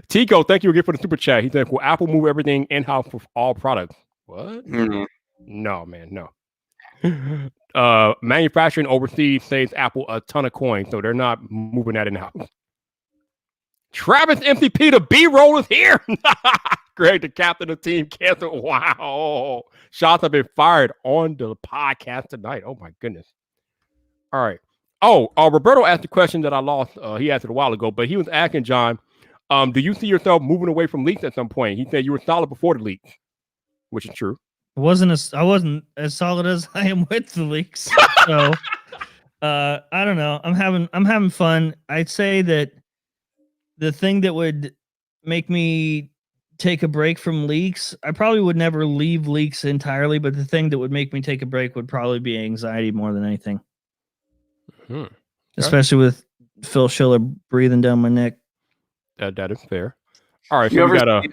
Tico, thank you again for the super chat. He said, will Apple move everything in-house for all products? What? Mm-hmm. No, man, no. Manufacturing overseas saves Apple a ton of coins, so they're not moving that in-house. Travis MCP, the B-roll is here. Greg, the captain of team canceled. Wow. Shots have been fired on the podcast tonight. Oh, my goodness. All right. Oh, Roberto asked a question that I lost. He asked it a while ago, but he was asking, John, do you see yourself moving away from leaks at some point? He said you were solid before the leaks, which is true. I wasn't as solid as I am with the leaks. So I don't know. I'm having fun. I'd say that the thing that would make me take a break from leaks, I probably would never leave leaks entirely, but the thing that would make me take a break would probably be anxiety more than anything. Okay. Especially with Phil Schiller breathing down my neck. That is fair. All right, so we got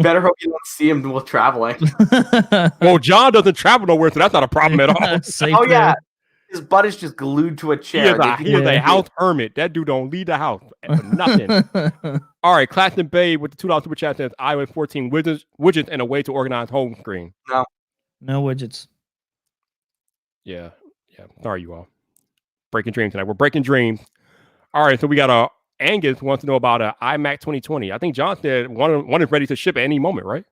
better hope you don't see him while traveling. Well, John doesn't travel nowhere, so that's not a problem at all. Yeah. His butt is just glued to a chair. He is a house hermit. That dude don't leave the house for nothing. All right, Claxton Bay with the $2 super chat says iOS 14 widgets and a way to organize home screen. No widgets. Yeah. Sorry, you all. Breaking dreams tonight. We're breaking dreams. All right, so we got Angus wants to know about an iMac 2020. I think John said one is ready to ship at any moment, right?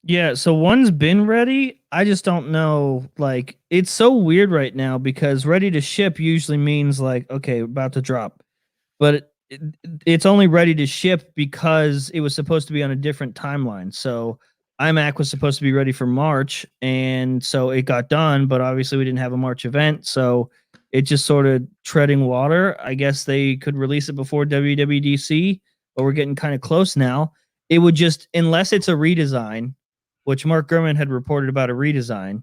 Yeah, so one's been ready. I just don't know. Like, it's so weird right now because ready to ship usually means like, okay, about to drop. But it's only ready to ship because it was supposed to be on a different timeline. So iMac was supposed to be ready for March, and so it got done, but obviously we didn't have a March event, so it just sort of treading water. I guess they could release it before WWDC, but we're getting kind of close now. It would just, unless it's a redesign, which Mark Gurman had reported about a redesign,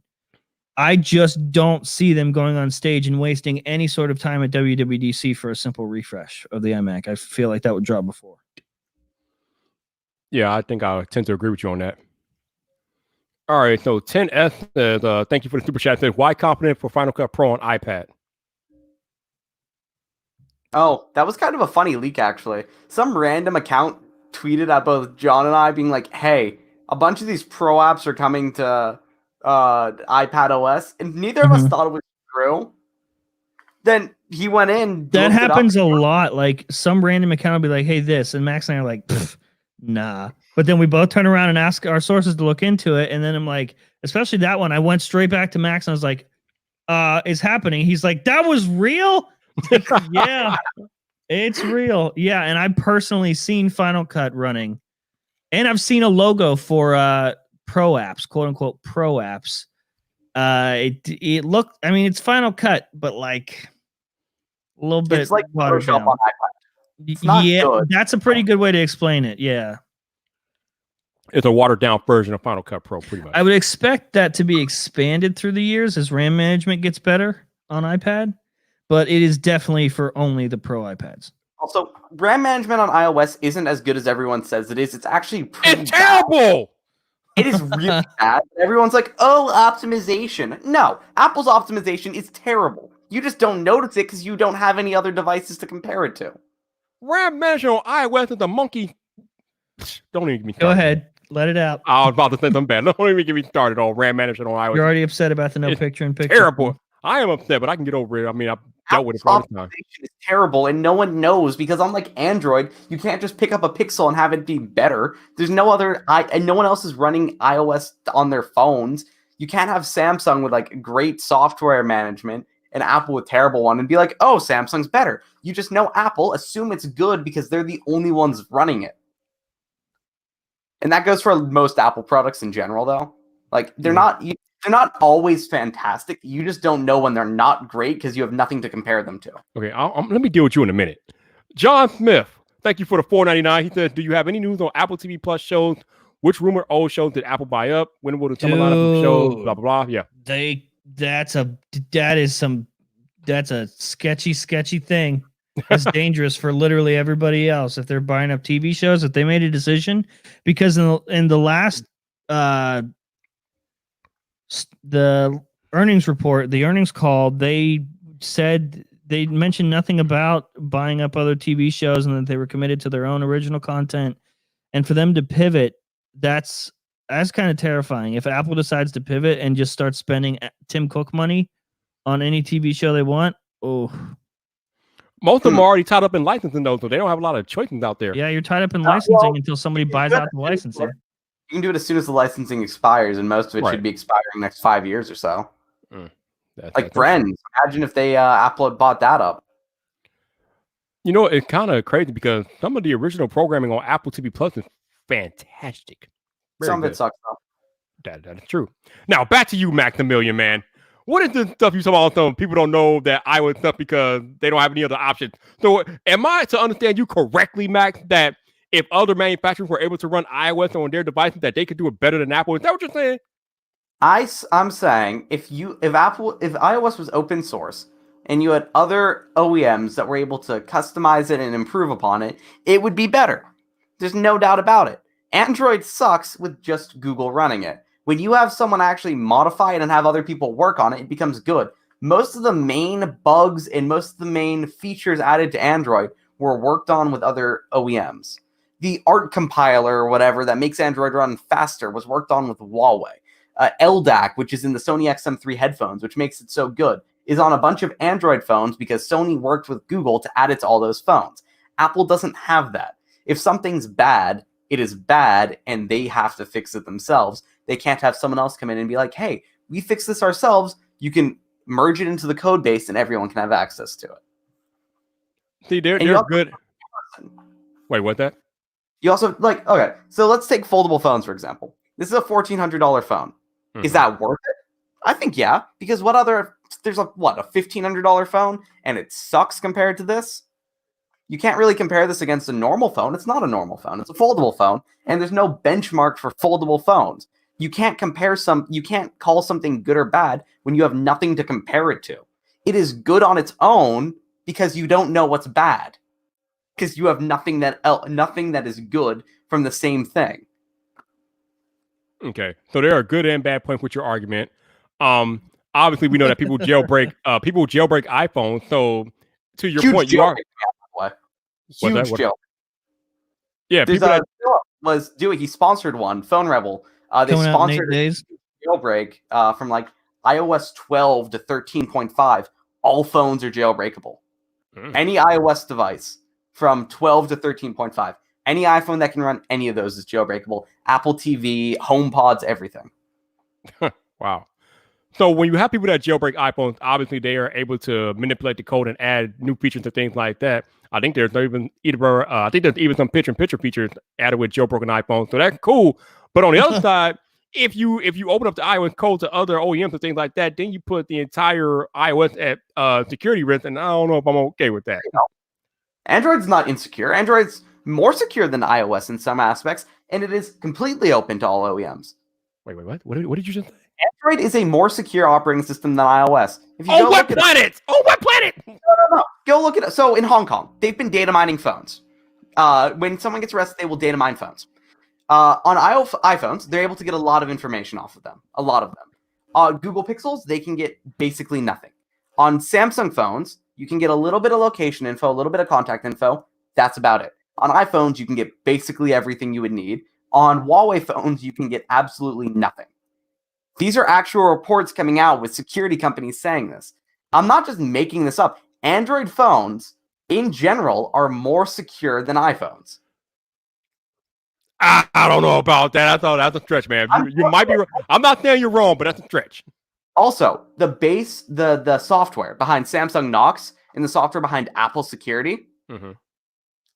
I just don't see them going on stage and wasting any sort of time at WWDC for a simple refresh of the iMac. I feel like that would drop before. Yeah, I think I tend to agree with you on that. All right, so 10S says, thank you for the super chat. Says, why confident for Final Cut Pro on iPad? Oh, that was kind of a funny leak, actually. Some random account tweeted at both John and I being like, hey, a bunch of these pro apps are coming to iPad OS, and neither of us thought it was true. Then he went in. That happens a lot. Like, some random account will be like, hey, this. And Max and I are like, nah. But then we both turn around and ask our sources to look into it. And then I'm like, especially that one, I went straight back to Max and I was like, is happening. He's like, that was real. Yeah, it's real. Yeah, and I've personally seen Final Cut running, and I've seen a logo for pro apps, quote unquote pro apps. It looked. I mean, it's Final Cut, but like a little bit. It's like watered Photoshop down. on iPad. It's not good. That's a pretty good way to explain it. Yeah. It's a watered down version of Final Cut Pro, pretty much. I would expect that to be expanded through the years as RAM management gets better on iPad, but it is definitely for only the Pro iPads. Also, RAM management on iOS isn't as good as everyone says it is. It's actually pretty It's terrible. It is really bad. Everyone's like, oh, optimization. No, Apple's optimization is terrible. You just don't notice it because you don't have any other devices to compare it to. RAM management on iOS is the monkey. Don't even get me started. Go ahead. Let it out. I was about to say something bad. Don't even get me started on RAM management on iOS. You're already upset about the no It's picture-in-picture. terrible. I am upset, but I can get over it. I mean, I've dealt with it for all this time. Optimization is terrible, and no one knows because unlike Android, you can't just pick up a Pixel and have it be better. There's no other, and no one else is running iOS on their phones. You can't have Samsung with like great software management and Apple with terrible one and be like, oh, Samsung's better. You just know Apple, assume it's good because they're the only ones running it. And that goes for most Apple products in general, though. Like they're not always fantastic. You just don't know when they're not great because you have nothing to compare them to. Okay, let me deal with you in a minute. John Smith, thank you for the $4.99. He said, do you have any news on Apple TV Plus shows? Which rumor old shows did Apple buy up? When will the summer lineup of shows? Blah, blah, blah. Yeah. That's a sketchy thing. It's dangerous for literally everybody else if they're buying up TV shows. If they made a decision, because in the last the earnings report, the earnings call, they said they mentioned nothing about buying up other TV shows and that they were committed to their own original content. And for them to pivot, that's kind of terrifying. If Apple decides to pivot and just start spending Tim Cook money on any TV show they want, most of them are already tied up in licensing, though, so they don't have a lot of choices out there. Yeah, you're tied up in licensing until somebody buys out the licensing. You can do it as soon as the licensing expires, and most of it should be expiring next 5 years or so. Like Friends. Imagine if they Apple had bought that up. You know, it's kind of crazy because some of the original programming on Apple TV Plus is fantastic. Some of it sucks, though. That is true. Now, back to you, Mac the Million Man. What is this stuff you talk about? Some people don't know that iOS stuff because they don't have any other options. So, am I to understand you correctly, Mac, that if other manufacturers were able to run iOS on their devices, that they could do it better than Apple? Is that what you're saying? I'm saying if iOS was open source and you had other OEMs that were able to customize it and improve upon it, it would be better. There's no doubt about it. Android sucks with just Google running it. When you have someone actually modify it and have other people work on it, it becomes good. Most of the main bugs and most of the main features added to Android were worked on with other OEMs. The art compiler or whatever that makes Android run faster was worked on with Huawei. LDAC, which is in the Sony XM3 headphones, which makes it so good, is on a bunch of Android phones because Sony worked with Google to add it to all those phones. Apple doesn't have that. If something's bad, it is bad, and they have to fix it themselves. They can't have someone else come in and be like, hey, we fixed this ourselves. You can merge it into the code base, and everyone can have access to it. See, they're good. Wait, what that? You also, okay, so let's take foldable phones, for example. This is a $1,400 phone. Mm-hmm. Is that worth it? I think, yeah, because there's a $1,500 phone, and it sucks compared to this? You can't really compare this against a normal phone. It's not a normal phone. It's a foldable phone, and there's no benchmark for foldable phones. You can't you can't call something good or bad when you have nothing to compare it to. It is good on its own because you don't know what's bad. Because you have nothing that is good from the same thing. Okay, so there are good and bad points with your argument. Obviously, we know that people jailbreak iPhones. So, to your point, you are huge jail. Yeah, people was doing. He sponsored one, Phone Rebel. They sponsored jailbreak from like iOS 12 to 13.5. All phones are jailbreakable. Any iOS device from 12 to 13.5. Any iPhone that can run any of those is jailbreakable. Apple TV, HomePods, everything. Wow. So when you have people that jailbreak iPhones, obviously they are able to manipulate the code and add new features and things like that. I think there's even some picture-in-picture features added with jailbroken iPhones, so that's cool. But on the other side, if you open up the iOS code to other OEMs and things like that, then you put the entire iOS at security risk, and I don't know if I'm okay with that. Android's not insecure. Android's more secure than iOS in some aspects, and it is completely open to all OEMs. Wait, what did you just say? Android is a more secure operating system than iOS. If you On what planet? On what planet? No. Go look at it. So in Hong Kong, they've been data mining phones. When someone gets arrested, they will data mine phones. On iPhones, they're able to get a lot of information off of them. A lot of them. Google Pixels, they can get basically nothing. On Samsung phones, you can get a little bit of location info, a little bit of contact info. That's about it. On iPhones, you can get basically everything you would need. On Huawei phones, you can get absolutely nothing. These are actual reports coming out with security companies saying this. I'm not just making this up. Android phones, in general, are more secure than iPhones. I don't know about that. I thought that's a stretch, man. You might be wrong. I'm not saying you're wrong, but that's a stretch. Also, the software behind Samsung Knox and the software behind Apple Security,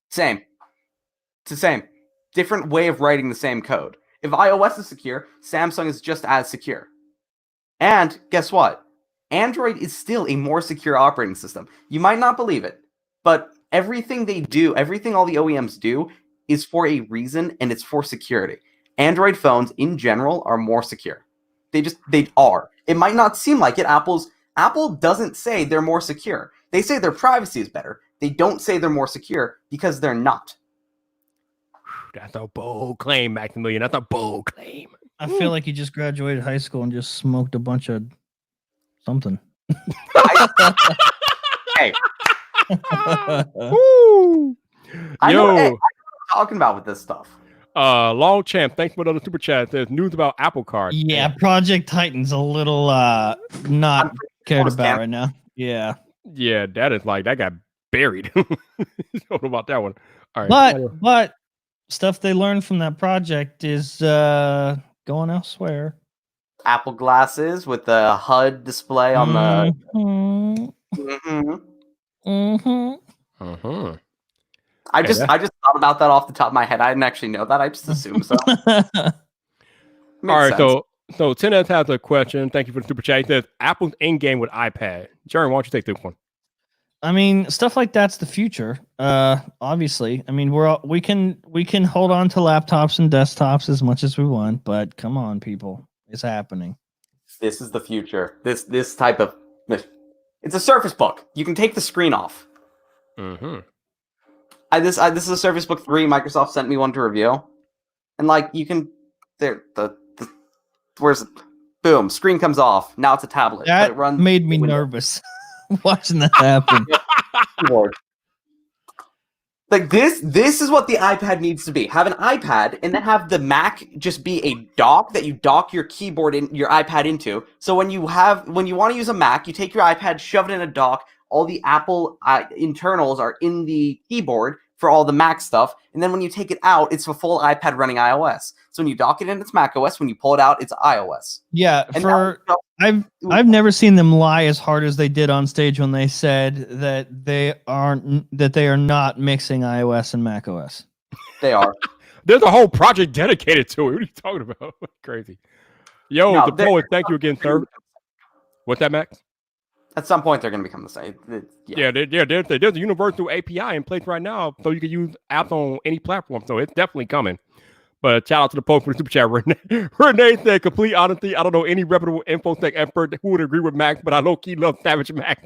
same. It's the same. Different way of writing the same code. If iOS is secure, Samsung is just as secure. And guess what? Android is still a more secure operating system. You might not believe it, but everything they do, everything all the OEMs do, is for a reason, and it's for security. Android phones, in general, are more secure. They are. It might not seem like it. Apple doesn't say they're more secure. They say their privacy is better. They don't say they're more secure because they're not. That's a bold claim, Maximilian. That's a bold claim. I feel like you just graduated high school and just smoked a bunch of something. Hey. Woo. I know what I'm talking about with this stuff. Long Champ, thanks for the super chat. There's news about Apple Card. Yeah, Project Titan's a little not cared about right now. Yeah. Yeah, that got buried. Don't know about that one. All right. But stuff they learned from that project is going elsewhere. Apple glasses with the HUD display on the. I just thought about that off the top of my head. I didn't actually know that. I just assumed so. All right, so Tennis has a question. Thank you for the super chat. He says Apple's in game with iPad. Jeremy, why don't you take this one? I mean, stuff like that's the future. Obviously, I mean, we can hold on to laptops and desktops as much as we want, but come on, people, it's happening. This is the future. This type of it's a Surface Book. You can take the screen off. This is a Surface Book 3. Microsoft sent me one to review, and you can where's boom, screen comes off. Now it's a tablet. That it runs made me nervous watching that happen. This is what the iPad needs to be. Have an iPad and then have the Mac just be a dock that you dock your keyboard in your iPad into. So when you want to use a Mac, you take your iPad, shove it in a dock. All the Apple internals are in the keyboard for all the Mac stuff. And then when you take it out, it's a full iPad running iOS. So when you dock it in, it's Mac OS. When you pull it out, it's iOS. Yeah, I've never seen them lie as hard as they did on stage when they said that they are not mixing iOS and Mac OS. They are. There's a whole project dedicated to it. What are you talking about? Crazy. Yo, the poet, thank you again, sir. What's that, Max? At some point, they're going to become the same. There's a universal API in place right now, so you can use apps on any platform. So it's definitely coming. But shout out to the post for the super chat. Renee said, complete honesty, I don't know any reputable infosec expert who would agree with Max, but I low-key love Savage Max.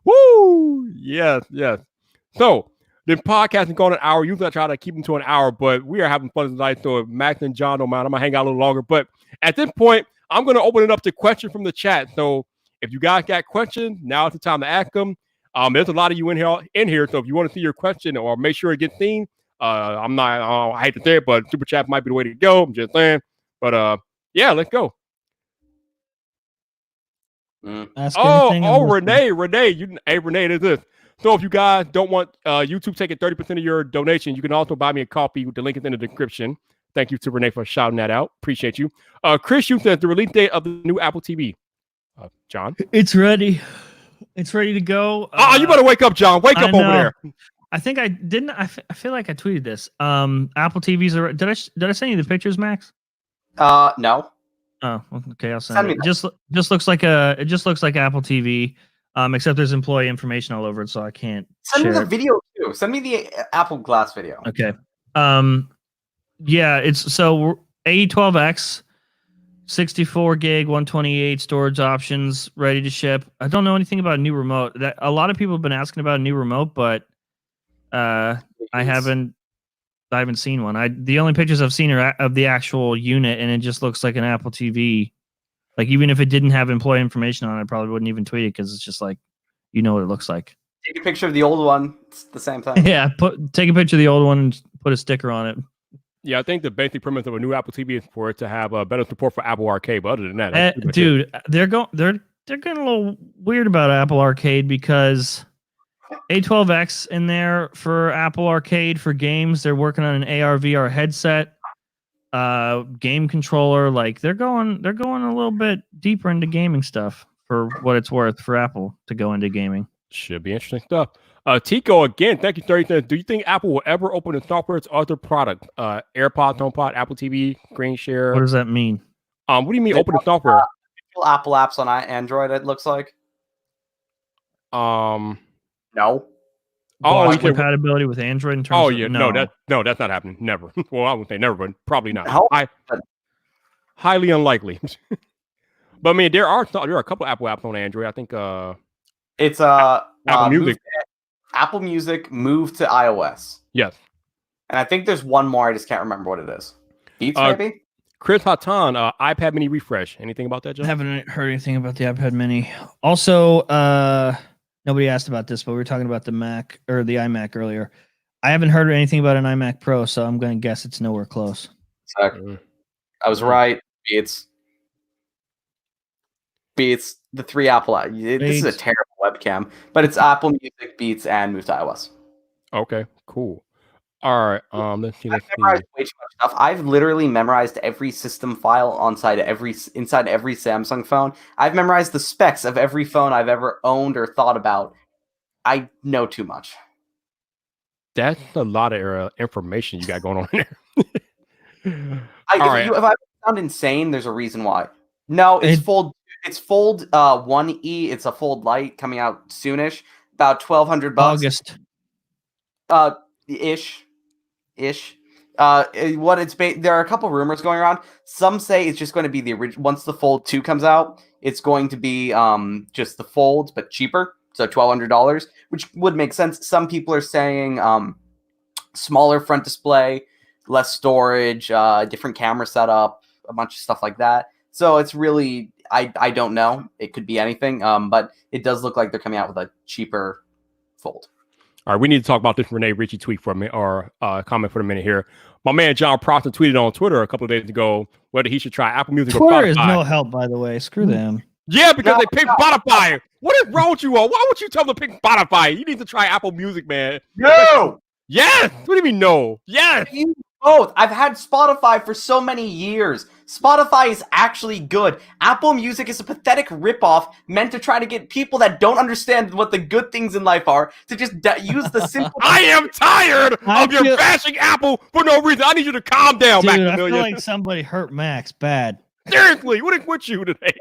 Woo! Yes. So the podcast is going an hour. Usually I try to keep them to an hour, but we are having fun tonight. So if Max and John don't mind, I'm going to hang out a little longer. But at this point, I'm going to open it up to questions from the chat. So if you guys got questions, now is the time to ask them. There's a lot of you in here. So if you want to see your question or make sure it gets seen, I hate to say it, but super chat might be the way to go. I'm just saying. But yeah, let's go. Renee, Renee, it is this. So if you guys don't want YouTube taking 30% of your donation, you can also buy me a coffee. The link is in the description. Thank you to Renee for shouting that out. Appreciate you. Chris, you said the release date of the new Apple TV. John? It's ready. It's ready to go. You better wake up, John. Wake up over there. I think I didn't. I feel like I tweeted this. Apple TVs are. Did I send you the pictures, Max? No. Oh, okay. I'll send it. Just looks like It just looks like Apple TV. Except there's employee information all over it, so I can't. Send me the video too. Send me the Apple Glass video. Okay. Yeah. It's so A12X. 64 gig, 128 storage options, ready to ship. I don't know anything about a new remote. That a lot of people have been asking about a new remote, but I haven't seen one. The only pictures I've seen are of the actual unit, and it just looks like an Apple TV. Like even if it didn't have employee information on it, I probably wouldn't even tweet it because it's just like what it looks like. Take a picture of the old one. It's the same thing. Yeah, take a picture of the old one and put a sticker on it. Yeah, I think the basic premise of a new Apple TV is for it to have better support for Apple Arcade. But other than that, dude, they're getting a little weird about Apple Arcade because A12X in there for Apple Arcade for games. They're working on an AR/VR headset, game controller. Like they're going a little bit deeper into gaming stuff for what it's worth for Apple to go into gaming. Should be interesting stuff. Tico, again, thank you, 30 cents. Do you think Apple will ever open its software to other products? AirPods, HomePod, Apple TV, Screen Share. What does that mean? What do you mean open the software? Apple apps on Android, it looks like. No. Oh, compatibility with Android in terms of no, that's not happening. Never. Well, I wouldn't say never, but probably not. Highly unlikely. But I mean, there are a couple Apple apps on Android. I think it's Apple Music. Apple Music moved to iOS. Yes. And I think there's one more. I just can't remember what it is. Beats, maybe? Chris Hatan, iPad mini refresh. Anything about that, John? I haven't heard anything about the iPad mini. Also, nobody asked about this, but we were talking about the Mac or the iMac earlier. I haven't heard anything about an iMac Pro, so I'm going to guess it's nowhere close. Exactly. I was right. Beats the three Apple. This is a terrible webcam, but it's Apple Music, Beats, and moved to iOS. Okay, cool. All right. Let's see. I've memorized way too much stuff. I've literally memorized every system file inside every Samsung phone. I've memorized the specs of every phone I've ever owned or thought about. I know too much. That's a lot of information you got going on there. If I sound insane, there's a reason why. No, it's Fold 1E. It's a Fold Lite coming out soonish. About $1,200. August. Ish. What it's there are a couple rumors going around. Some say it's just going to be the original. Once the Fold 2 comes out, it's going to be just the Fold but cheaper, so $1,200, which would make sense. Some people are saying smaller front display, less storage, different camera setup, a bunch of stuff like that. So it's really I don't know. It could be anything, but it does look like they're coming out with a cheaper Fold. All right, we need to talk about this Renee Ritchie tweet for a minute, or comment for a minute here. My man John Proston tweeted on Twitter a couple of days ago whether he should try Apple Music or Spotify. Twitter is no help, by the way. Screw them. Yeah, because they picked Spotify. What is wrong with you all? Why would you tell them to pick Spotify? You need to try Apple Music, man. No! Yes! What do you mean no? Yes! Both. I've had Spotify for so many years. Spotify is actually good. Apple Music is a pathetic ripoff meant to try to get people that don't understand what the good things in life are to just use the simple... I am tired of your bashing Apple for no reason. I need you to calm down, dude, Maximilian. I feel like somebody hurt Max bad. Seriously, what is with you today?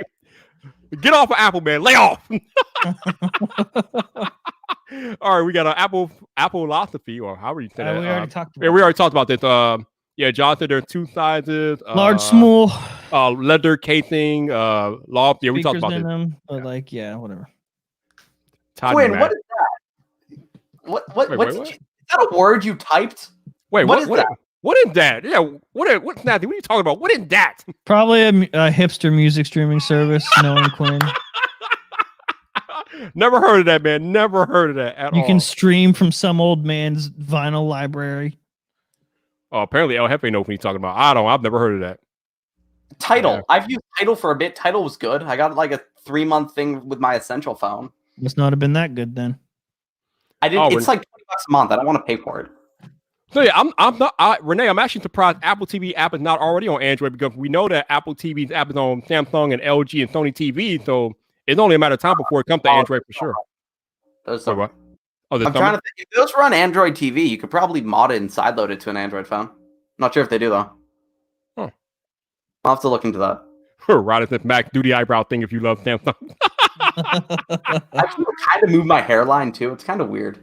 Get off of Apple, man. Lay off. All right, we got an Apple philosophy, or however you say that. We already talked about we already talked about this. John said there are two sizes. Large, small. Leather casing, loft. Yeah, we talked about this. But whatever. Quinn, what is that? What's is that a word you typed? Wait, what is that? What is that? Yeah, what's that? What are you talking about? What is that? Probably a hipster music streaming service, knowing Quinn. Never heard of that, man. Never heard of that at all. You can stream from some old man's vinyl library. Oh, apparently El Jefe knows what he's talking about. I've never heard of that. Tidal. Yeah. I've used Tidal for a bit. Tidal was good. I got like a 3-month thing with my Essential phone. Must not have been that good then. I didn't. It's like $20 a month. I don't want to pay for it. So yeah, I'm not Renee. I'm actually surprised Apple TV app is not already on Android because we know that Apple TV's app is on Samsung and LG and Sony TV. So it's only a matter of time before it comes to Android for sure. Those Wait, what? Oh, I'm trying to think. If those run Android TV, you could probably mod it and sideload it to an Android phone. Not sure if they do though. Huh. I'll have to look into that. Right, as Mac, do the eyebrow thing if you love Samsung. Actually, kind of move my hairline too. It's kind of weird.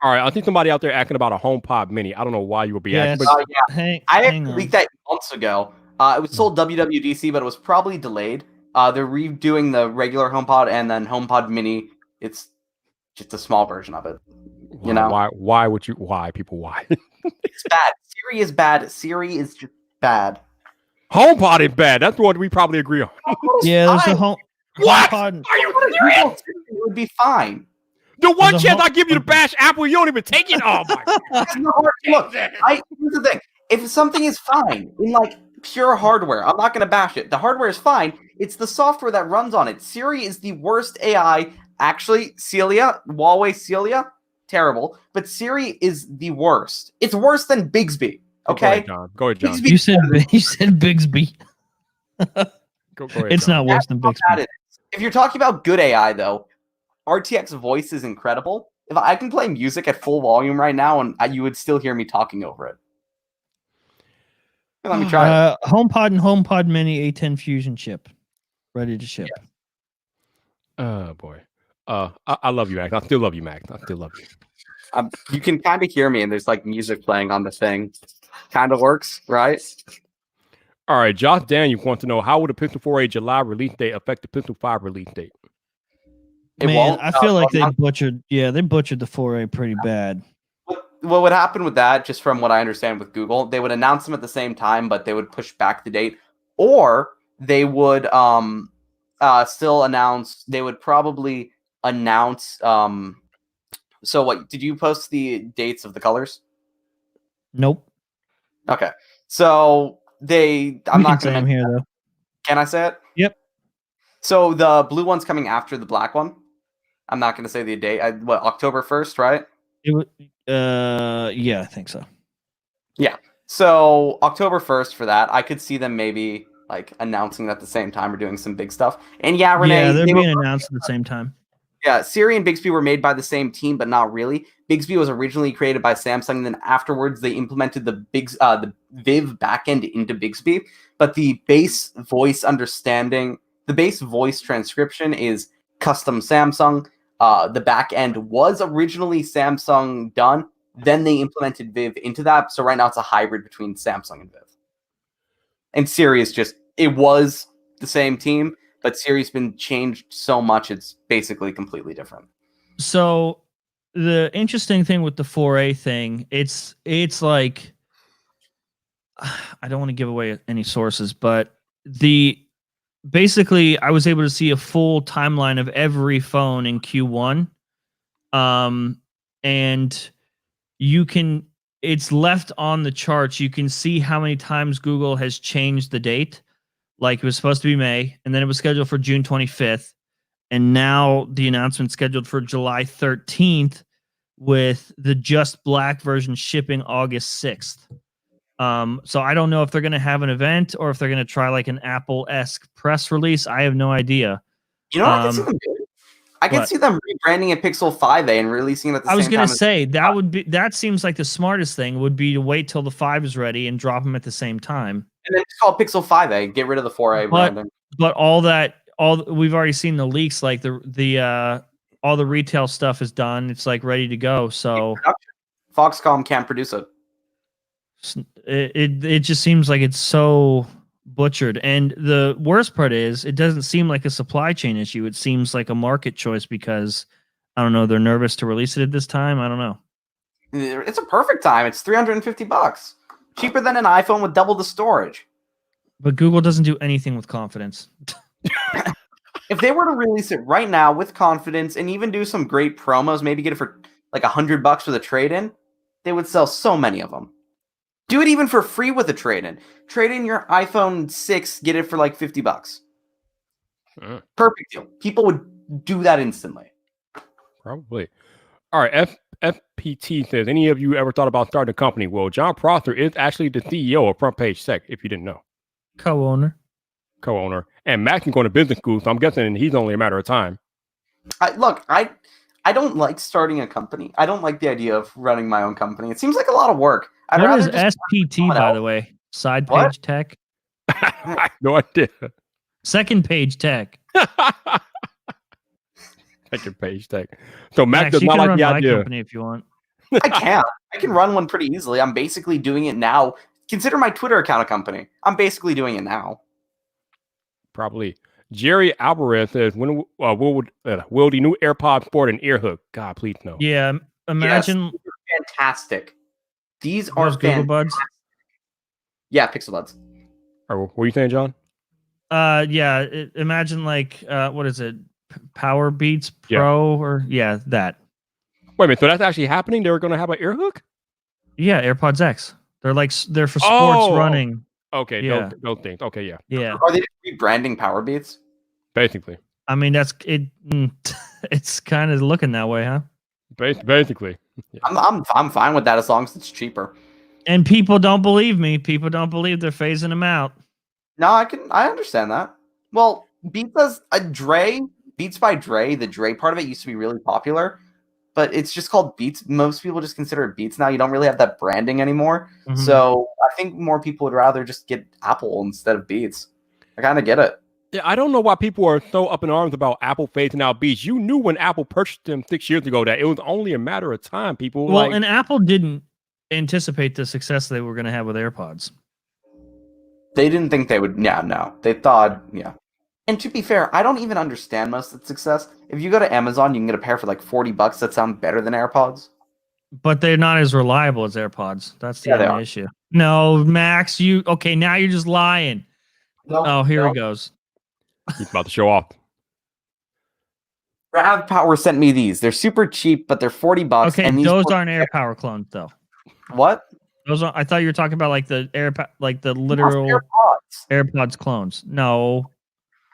All right, I think somebody out there asking about a HomePod Mini. I don't know why you would be asking. But I actually leaked that months ago. It was sold WWDC, but it was probably delayed. They're redoing the regular HomePod and then HomePod Mini. It's just a small version of it. You know why would you? Why people? Why? It's bad. Siri is bad. Siri is just bad. HomePod is bad. That's what we probably agree on. Yeah, there's a What? HomePod. Are you serious? It would be fine. The one chance I give you to bash Apple, you don't even take it. Oh my god! Look, here's the thing: if something is fine in like pure hardware, I'm not going to bash it. The hardware is fine. It's the software that runs on it. Siri is the worst AI. Actually, Huawei Celia, terrible. But Siri is the worst. It's worse than Bixby. Okay, go ahead, John. Bixby, you said Bixby. Go ahead, it's John. not worse than Bixby. If you're talking about good AI, though, RTX voice is incredible. If I can play music at full volume right now, and you would still hear me talking over it. Let me try it. HomePod and HomePod Mini A10 Fusion chip, ready to ship. Oh boy, I love you, Mac. I still love you, Mac. I still love you. You can kind of hear me, and there's like music playing on the thing. Kind of works, right? All right, Josh Daniel wants to know, how would the Pixel 4a July release date affect the Pixel 5 release date? Man, I feel like they butchered the 4A pretty bad. What would happen with that, just from what I understand with Google, they would announce them at the same time, but they would push back the date, or they would still announce. They would probably announce. So what? Did you post the dates of the colors? Nope. Okay, so I'm not going to. I'm here though. Can I say it? Yep. So the blue one's coming after the black one. I'm not going to say the date. October 1st, right? It would. Yeah, I think so. Yeah. So October 1st for that. I could see them maybe like announcing at the same time or doing some big stuff. And yeah, Renee, yeah, they're being announced at the same time. Yeah, Siri and Bixby were made by the same team, but not really. Bixby was originally created by Samsung, and then afterwards they implemented the Viv backend into Bixby. But the base voice transcription is custom Samsung. The backend was originally Samsung done. Then they implemented Viv into that. So right now it's a hybrid between Samsung and Viv. And Siri is it was the same team, but Siri's been changed so much, it's basically completely different. So the interesting thing with the 4A thing, it's like, I don't want to give away any sources, but basically I was able to see a full timeline of every phone in Q1. And it's left on the charts. You can see how many times Google has changed the date. Like, it was supposed to be May, and then it was scheduled for June 25th. And now the announcement's scheduled for July 13th, with the just black version shipping August 6th. So I don't know if they're going to have an event or if they're going to try like an Apple-esque press release. I have no idea. You know what I can see them do? I can see them rebranding a Pixel 5a and releasing it at the same time. I was going to say, that seems like the smartest thing would be to wait till the 5 is ready and drop them at the same time. And then it's called Pixel 5a. Get rid of the 4a branding. But we've already seen the leaks, like all the retail stuff is done. It's like ready to go. So Foxconn can't produce it. It just seems like it's so butchered. And the worst part is, it doesn't seem like a supply chain issue. It seems like a market choice because, I don't know, they're nervous to release it at this time. I don't know. It's a perfect time. It's $350. Cheaper than an iPhone with double the storage. But Google doesn't do anything with confidence. If they were to release it right now with confidence and even do some great promos, maybe get it for like $100 for the trade-in, they would sell so many of them. Do it even for free with a trade-in. Trade in your iPhone 6, get it for like $50. Perfect deal. People would do that instantly. Probably. All right, FPT says, any of you ever thought about starting a company? Well, John Prosser is actually the CEO of Front Page Tech, if you didn't know. Co-owner. And Max is going to business school, so I'm guessing he's only a matter of time. I don't like starting a company. I don't like the idea of running my own company. It seems like a lot of work. What is SPT, by the way? Side page tech? I have no idea. Second page tech. Second page tech. So Max does you not can like run the my idea. company if you want. I can run one pretty easily. I'm basically doing it now. Consider my Twitter account a company. I'm basically doing it now. Probably. Jerry Alvarez says, when will the new AirPods sport an ear hook? God, please no. Yeah, imagine. Yes, these are fantastic. These are those Google Buds. Yeah, Pixel Buds. Or, what are you saying, John? Yeah. Imagine like what is it? Power Beats Pro or that. Wait a minute. So that's actually happening? They were going to have an ear hook? Yeah, AirPods X. They're for sports running. Okay, yeah. those things. Okay, yeah. Yeah. Are they rebranding Power Beats? Basically. I mean, that's it. It's kind of looking that way, huh? Basically. Yeah. I'm fine with that as long as it's cheaper. And people don't believe me. People don't believe they're phasing them out. No, I understand that. Well, Beats does Beats by Dre. The Dre part of it used to be really popular, but it's just called Beats. Most people just consider it Beats now. You don't really have that branding anymore. Mm-hmm. So I think more people would rather just get Apple instead of Beats. I kind of get it. Yeah, I don't know why people are so up in arms about Apple phasing out Beats. You knew when Apple purchased them 6 years ago that it was only a matter of time. People well, and Apple didn't anticipate the success they were going to have with AirPods. They didn't think they would. Yeah, no. They thought, yeah. And to be fair, I don't even understand most of the success. If you go to Amazon, you can get a pair for like $40 that sound better than AirPods. But they're not as reliable as AirPods. That's the only issue. No, Max, now you're just lying. No, here he goes. He's about to show off. Rav Power sent me these. They're super cheap, but they're $40. Okay, and those aren't AirPower clones, though. What? Those are. I thought you were talking about like the the literal AirPods clones. No,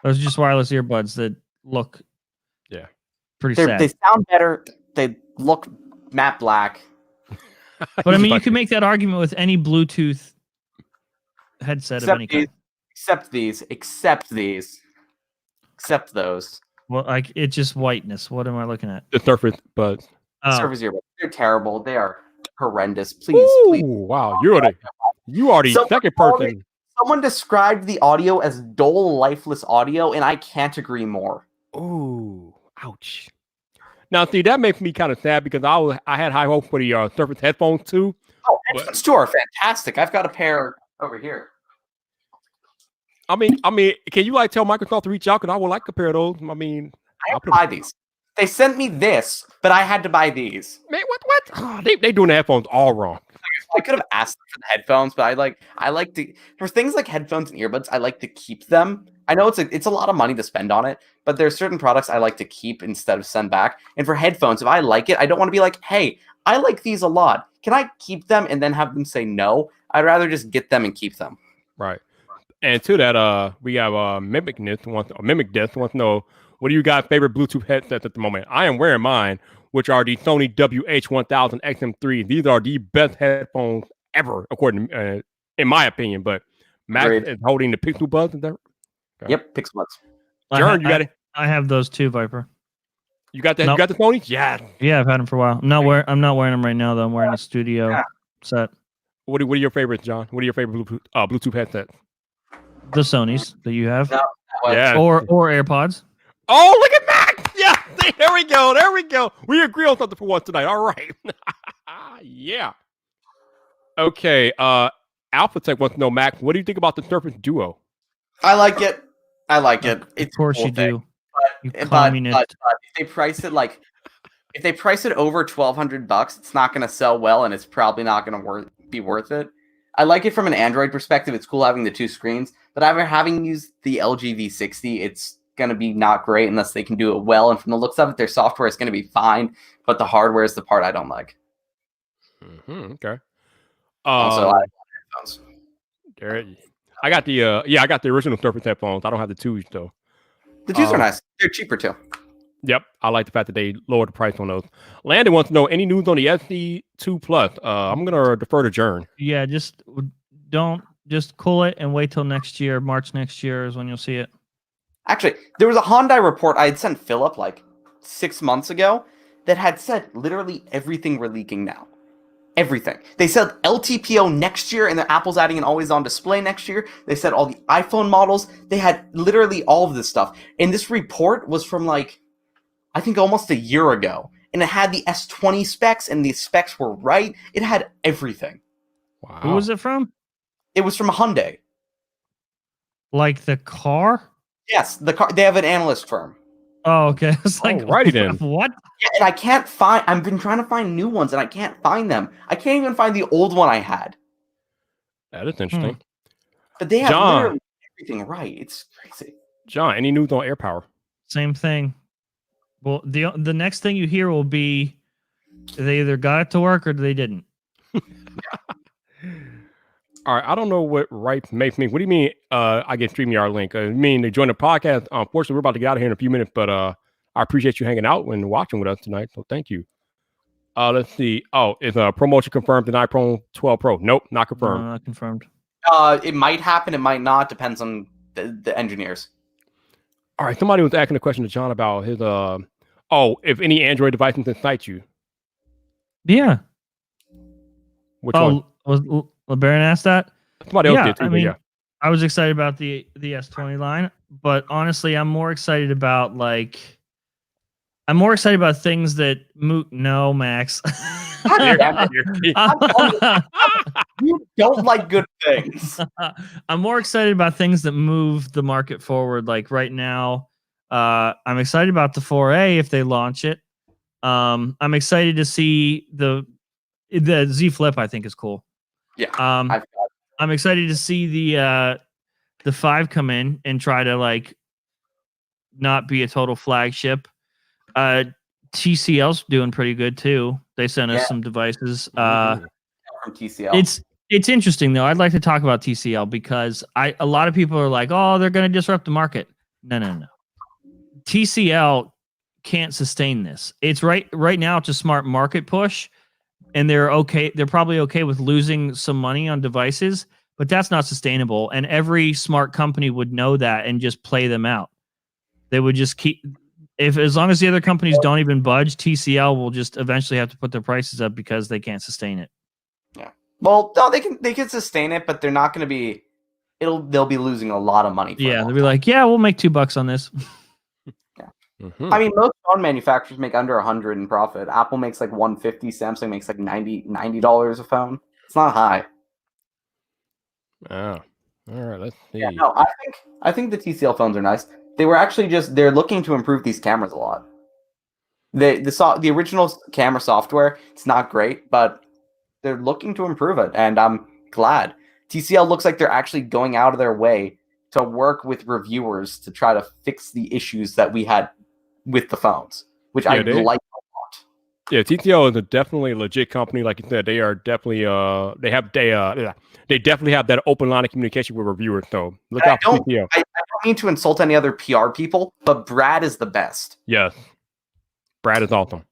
those are just wireless earbuds that look, pretty sad. They sound better. They look matte black. But I mean, you can make that argument with any Bluetooth headset of any kind. Except those. Well, like it's just whiteness. What am I looking at? The Surface Buds. Surface earbuds. They're terrible. They are horrendous. Please. Wow, you are the second person. Someone described the audio as dull, lifeless audio, and I can't agree more. Ooh, ouch. Now, see, that makes me kind of sad because I had high hopes for the Surface headphones too. Oh, headphones too are fantastic. I've got a pair over here. I mean, can you tell Microsoft to reach out? Because I would like a pair of those. I mean, I'll buy these. They sent me this, but I had to buy these. Man, what? Oh, they doing the headphones all wrong. I could have asked for the headphones, but I like to, for things like headphones and earbuds, I like to keep them. I know it's a lot of money to spend on it, but there's certain products I like to keep instead of send back. And for headphones, if I like it, I don't want to be like, hey, I like these a lot. Can I keep them and then have them say no? I'd rather just get them and keep them. Right. And to that, we have Mimic Death wants to know, what are you guys' favorite Bluetooth headsets at the moment? I am wearing mine, which are the Sony WH-1000 XM3. These are the best headphones ever, according to, in my opinion. But Max is holding the Pixel Buds. Is that? Okay. Yep, Pixel Buds. Jared, you got it. I have those too, Viper. You got that? Nope. You got the Sony? Yeah. Yeah, I've had them for a while. I'm not wearing them right now though. I'm wearing a studio set. What are your favorites, John? What are your favorite Bluetooth headsets? The Sonys that you have. No, yeah. Or AirPods. Oh, look at Max! Yeah, there we go. We agree on something for once tonight. All right. Yeah. Okay. Alpha Tech wants to know, Max, what do you think about the Surface Duo? I like it. It's of course you do. But if they price it over $1,200, it's not going to sell well, and it's probably not going to be worth it. I like it from an Android perspective. It's cool having the two screens, but after having used the LG V60, it's going to be not great unless they can do it well. And from the looks of it, their software is going to be fine, but the hardware is the part I don't like. Mm-hmm, okay. Also, I like headphones. I got the original Surface headphones. I don't have the twos though. The twos are nice. They're cheaper too. Yep, I like the fact that they lowered the price on those. Landon wants to know any news on the SD2 Plus. I'm gonna defer to Jern. Yeah, just cool it and wait till next year. March next year is when you'll see it. Actually, there was a Hyundai report I had sent Philip like 6 months ago that had said literally everything we're leaking now. Everything. They said LTPO next year, and then Apple's adding an always-on display next year. They said all the iPhone models. They had literally all of this stuff. And this report was from like, I think almost a year ago. And it had the S20 specs, and the specs were right. It had everything. Wow. Who was it from? It was from Hyundai. Like the car? Yes, the car. They have an analyst firm. Oh, okay. It's like, Alrighty then. What? Yeah, and I can't find. I've been trying to find new ones, and I can't find them. I can't even find the old one I had. That is interesting. But they have John. literally everything right. It's crazy. John, any news on AirPower? Same thing. Well, the next thing you hear will be they either got it to work or they didn't. All right, I don't know what Ripe makes me. What do you mean? I get StreamYard link. You mean to join the podcast? Unfortunately, we're about to get out of here in a few minutes, but I appreciate you hanging out and watching with us tonight. So thank you. Let's see. Oh, is a promotion confirmed in iPhone 12 Pro? Nope, not confirmed. No, not confirmed. It might happen. It might not. Depends on the engineers. All right, somebody was asking a question to John about his if any Android device can cite you. Yeah. Which one? Was LeBaron asked that? Somebody else did too. I mean, yeah. I was excited about the S20 line, but honestly, I'm more excited about things that no, Max. You don't like good things. I'm more excited about things that move the market forward. Like right now, I'm excited about the 4A if they launch it. I'm excited to see the Z Flip. I think is cool. Yeah. I'm excited to see the 5 come in and try to not be a total flagship. TCL's doing pretty good too. They sent us some devices. From TCL. It's interesting though. I'd like to talk about TCL because a lot of people are like, oh, they're going to disrupt the market. No. TCL can't sustain this. It's right now. It's a smart market push, and they're okay. They're probably okay with losing some money on devices, but that's not sustainable. And every smart company would know that and just play them out. They would just keep. As long as the other companies don't even budge, TCL will just eventually have to put their prices up because they can't sustain it. Yeah. Well, no, they can sustain it, but they're not going to be. They'll be losing a lot of money. They'll be like, yeah, we'll make $2 on this. Yeah. Mm-hmm. I mean, most phone manufacturers make under 100 in profit. Apple makes like 150. Samsung makes like $90 a phone. It's not high. Oh, all right. Let's see. Yeah, no, I think the TCL phones are nice. They were actually they're looking to improve these cameras a lot. The original camera software, it's not great, but they're looking to improve it, and I'm glad. TCL looks like they're actually going out of their way to work with reviewers to try to fix the issues that we had with the phones, which I like a lot. Yeah, TCL is definitely a legit company. Like you said, they are definitely they definitely have that open line of communication with reviewers. So look out for TCL. I don't mean to insult any other PR people, but Brad is the best. Yes, Brad is awesome.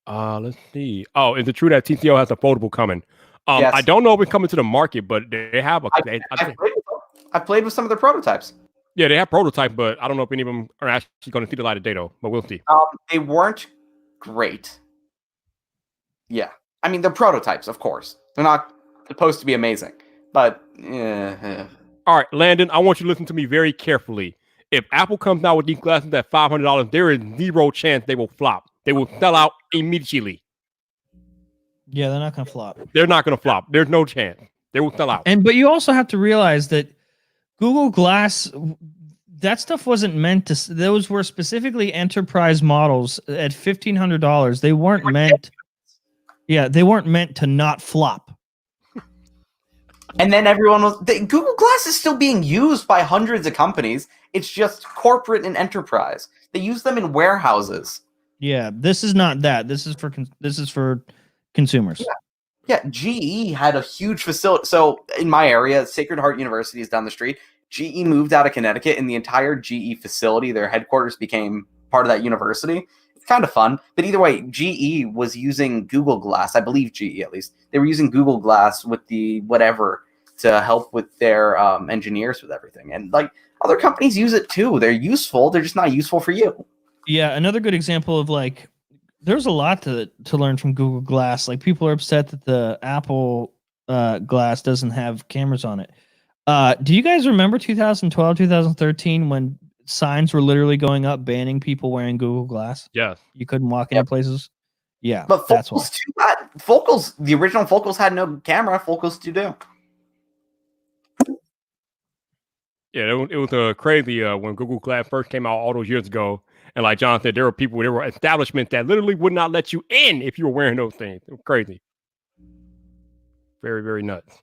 Let's see. Oh, is it true that TCL has a foldable coming? Yes. I don't know if it's coming to the market, but they have a. I've played with some of their prototypes. Yeah, they have prototypes, but I don't know if any of them are actually going to see the light of day, though. But we'll see. They weren't great. Yeah, I mean they're prototypes, of course. They're not supposed to be amazing, but All right, Landon, I want you to listen to me very carefully. If Apple comes out with these glasses at $500, there is zero chance they will flop. They will sell out immediately. Yeah, they're not going to flop. They're not going to flop. There's no chance. They will sell out. But you also have to realize that Google Glass, that stuff wasn't meant to. Those were specifically enterprise models at $1,500. They weren't meant. Yeah, they weren't meant to not flop. And then everyone was. Google Glass is still being used by hundreds of companies. It's just corporate and enterprise. They use them in warehouses. Yeah, this is not that. This is for consumers. Yeah, GE had a huge facility. So in my area, Sacred Heart University is down the street. GE moved out of Connecticut, and the entire GE facility, their headquarters, became part of that university. It's kind of fun. But either way, GE was using Google Glass. I believe GE, at least. They were using Google Glass with the whatever to help with their engineers with everything. And like other companies use it too. They're useful. They're just not useful for you. Yeah, another good example of like, there's a lot to learn from Google Glass. Like people are upset that the Apple Glass doesn't have cameras on it. Do you guys remember 2012, 2013 when signs were literally going up banning people wearing Google Glass? Yes. You couldn't walk into places. Yeah, But that's why. Focals too. Focals, the original Focals had no camera. Focals do. Yeah, it was crazy when Google Glass first came out all those years ago. And like John said, there were establishments that literally would not let you in if you were wearing those things. It was crazy. Very, very nuts.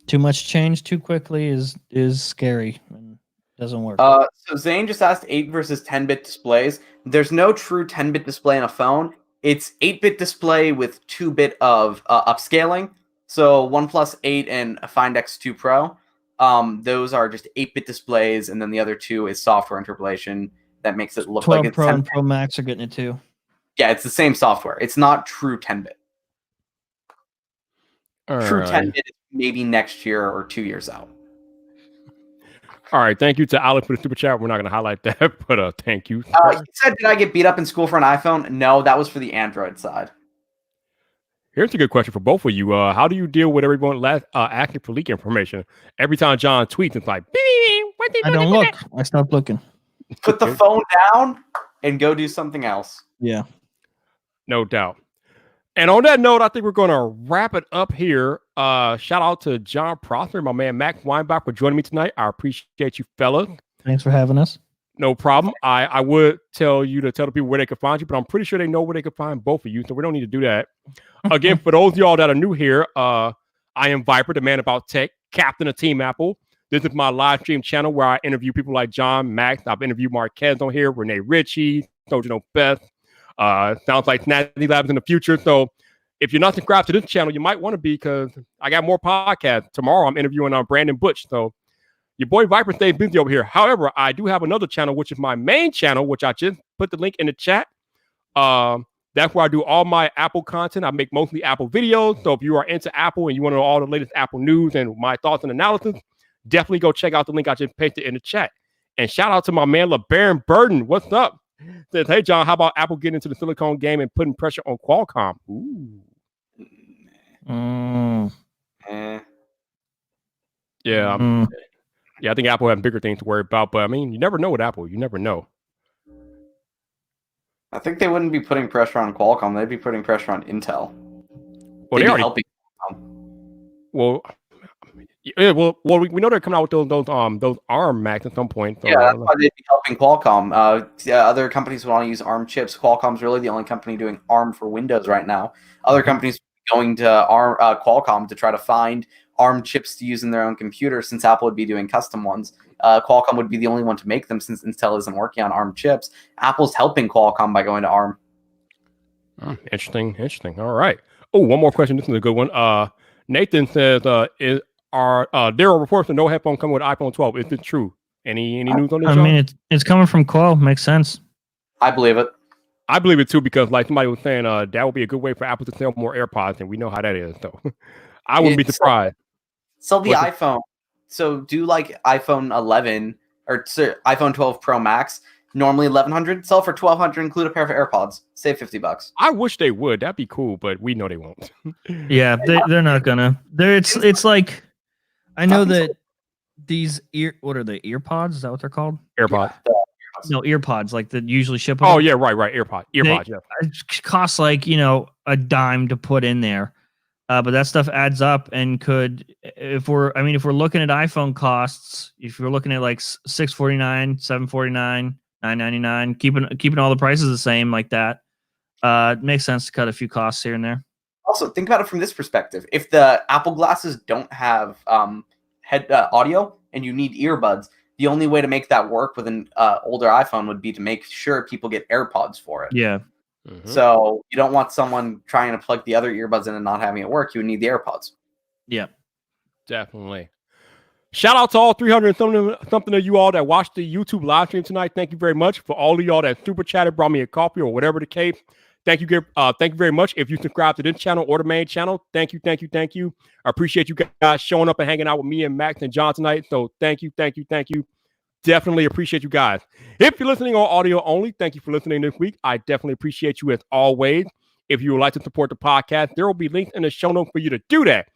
Too much change too quickly is scary and doesn't work. So Zane just asked 8 versus 10-bit displays. There's no true 10-bit display on a phone. It's 8-bit display with 2-bit of upscaling. So OnePlus 8 and Find X2 Pro. Those are just 8-bit displays, and then the other 2 is software interpolation that makes it look 12 like it's Pro 10. and Pro Max are getting it too. Yeah, it's the same software. It's not true 10-bit. True 10-bit is maybe next year or 2 years out. All right, thank you to Alex for the super chat. We're not going to highlight that, but thank you. He said, did I get beat up in school for an iPhone? No, that was for the Android side. Here's a good question for both of you. How do you deal with everyone asking for leak information? Every time John tweets, it's like, I don't look. I stopped looking. Put the phone down and go do something else. Yeah. No doubt. And on that note, I think we're going to wrap it up here. Shout out to John Prosper, my man Max Weinbach, for joining me tonight. I appreciate you, fellas. Thanks for having us. No problem. I would tell you to tell the people where they can find you, but I'm pretty sure they know where they can find both of you, so we don't need to do that. Again, for those of y'all that are new here, I am Viper, the man about tech, captain of Team Apple. This is my live stream channel where I interview people like John, Max. I've interviewed Marquez on here, Renee Ritchie, Sojourner Beth. Sounds like Snazzy Labs in the future. So if you're not subscribed to this channel, you might want to be, because I got more podcasts. Tomorrow I'm interviewing Brandon Butch. So your boy Viper stays busy over here. However, I do have another channel, which is my main channel, which I just put the link in the chat. That's where I do all my Apple content. I make mostly Apple videos. So if you are into Apple and you want to know all the latest Apple news and my thoughts and analysis, definitely go check out the link I just pasted in the chat. And shout out to my man LeBaron Burden. What's up? Says, hey John, how about Apple getting into the silicone game and putting pressure on Qualcomm? Ooh. Yeah. Yeah, I think Apple has bigger things to worry about, but I mean, you never know with Apple. You never know. I think they wouldn't be putting pressure on Qualcomm. They'd be putting pressure on Intel. Well, they're already helping. Well, yeah, well, we know they're coming out with those ARM Macs at some point. So yeah, that's why they'd be helping Qualcomm. Other companies would want to use ARM chips. Qualcomm's really the only company doing ARM for Windows right now. Other companies going to Qualcomm to try to find ARM chips to use in their own computer, since Apple would be doing custom ones. Qualcomm would be the only one to make them, since Intel isn't working on ARM chips. Apple's helping Qualcomm by going to ARM. Interesting. All right. Oh, one more question. This is a good one. Nathan says, there are reports of no headphone coming with iPhone 12. Is it true? Any news on this? I mean, it's coming from Qual. Makes sense. I believe it. I believe it too, because like somebody was saying, that would be a good way for Apple to sell more AirPods, and we know how that is. So I wouldn't be surprised. Sell the iPhone. So do like iPhone 11 or iPhone 12 Pro Max. Normally $1,100. Sell for $1,200. Include a pair of AirPods. Save $50. I wish they would. That'd be cool, but we know they won't. Yeah, they're not gonna. It's like, I know that these what are they? EarPods? Is that what they're called? AirPods. Yeah, No, EarPods, like that usually ship. Oh yeah, right. Earpods. Yeah. It costs like a dime to put in there, but that stuff adds up and could, if we're looking at iPhone costs, if you're looking at like $649, $749, $999, keeping all the prices the same like that, it makes sense to cut a few costs here and there. Also, think about it from this perspective. If the Apple glasses don't have head audio and you need earbuds, the only way to make that work with an older iPhone would be to make sure people get AirPods for it. Yeah. Mm-hmm. So you don't want someone trying to plug the other earbuds in and not having it work. You would need the AirPods. Yeah. Definitely. Shout out to all 300 something of you all that watched the YouTube live stream tonight. Thank you very much. For all of y'all that super chatted, brought me a coffee or whatever the case. Thank you very much. If you subscribe to this channel or the main channel, thank you. I appreciate you guys showing up and hanging out with me and Max and John tonight. So thank you. Definitely appreciate you guys. If you're listening on audio only, thank you for listening this week. I definitely appreciate you as always. If you would like to support the podcast, there will be links in the show notes for you to do that.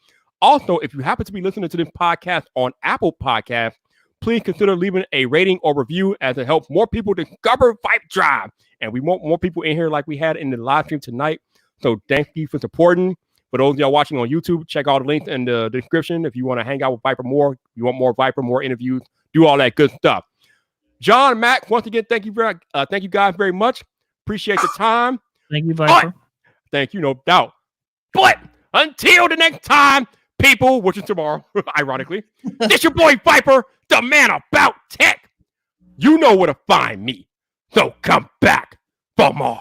Also, if you happen to be listening to this podcast on Apple Podcasts, please consider leaving a rating or review as it helps more people discover VypDrive. And we want more people in here like we had in the live stream tonight. So thank you for supporting. For those of y'all watching on YouTube, check all the links in the description. If you want to hang out with Viper more, you want more Viper, more interviews, do all that good stuff. John, Mac, once again, thank you guys very much. Appreciate the time. Thank you, Viper. Thank you, no doubt. But until the next time, people, which is tomorrow, ironically, this your boy Viper, the man about tech. You know where to find me. So come back for more.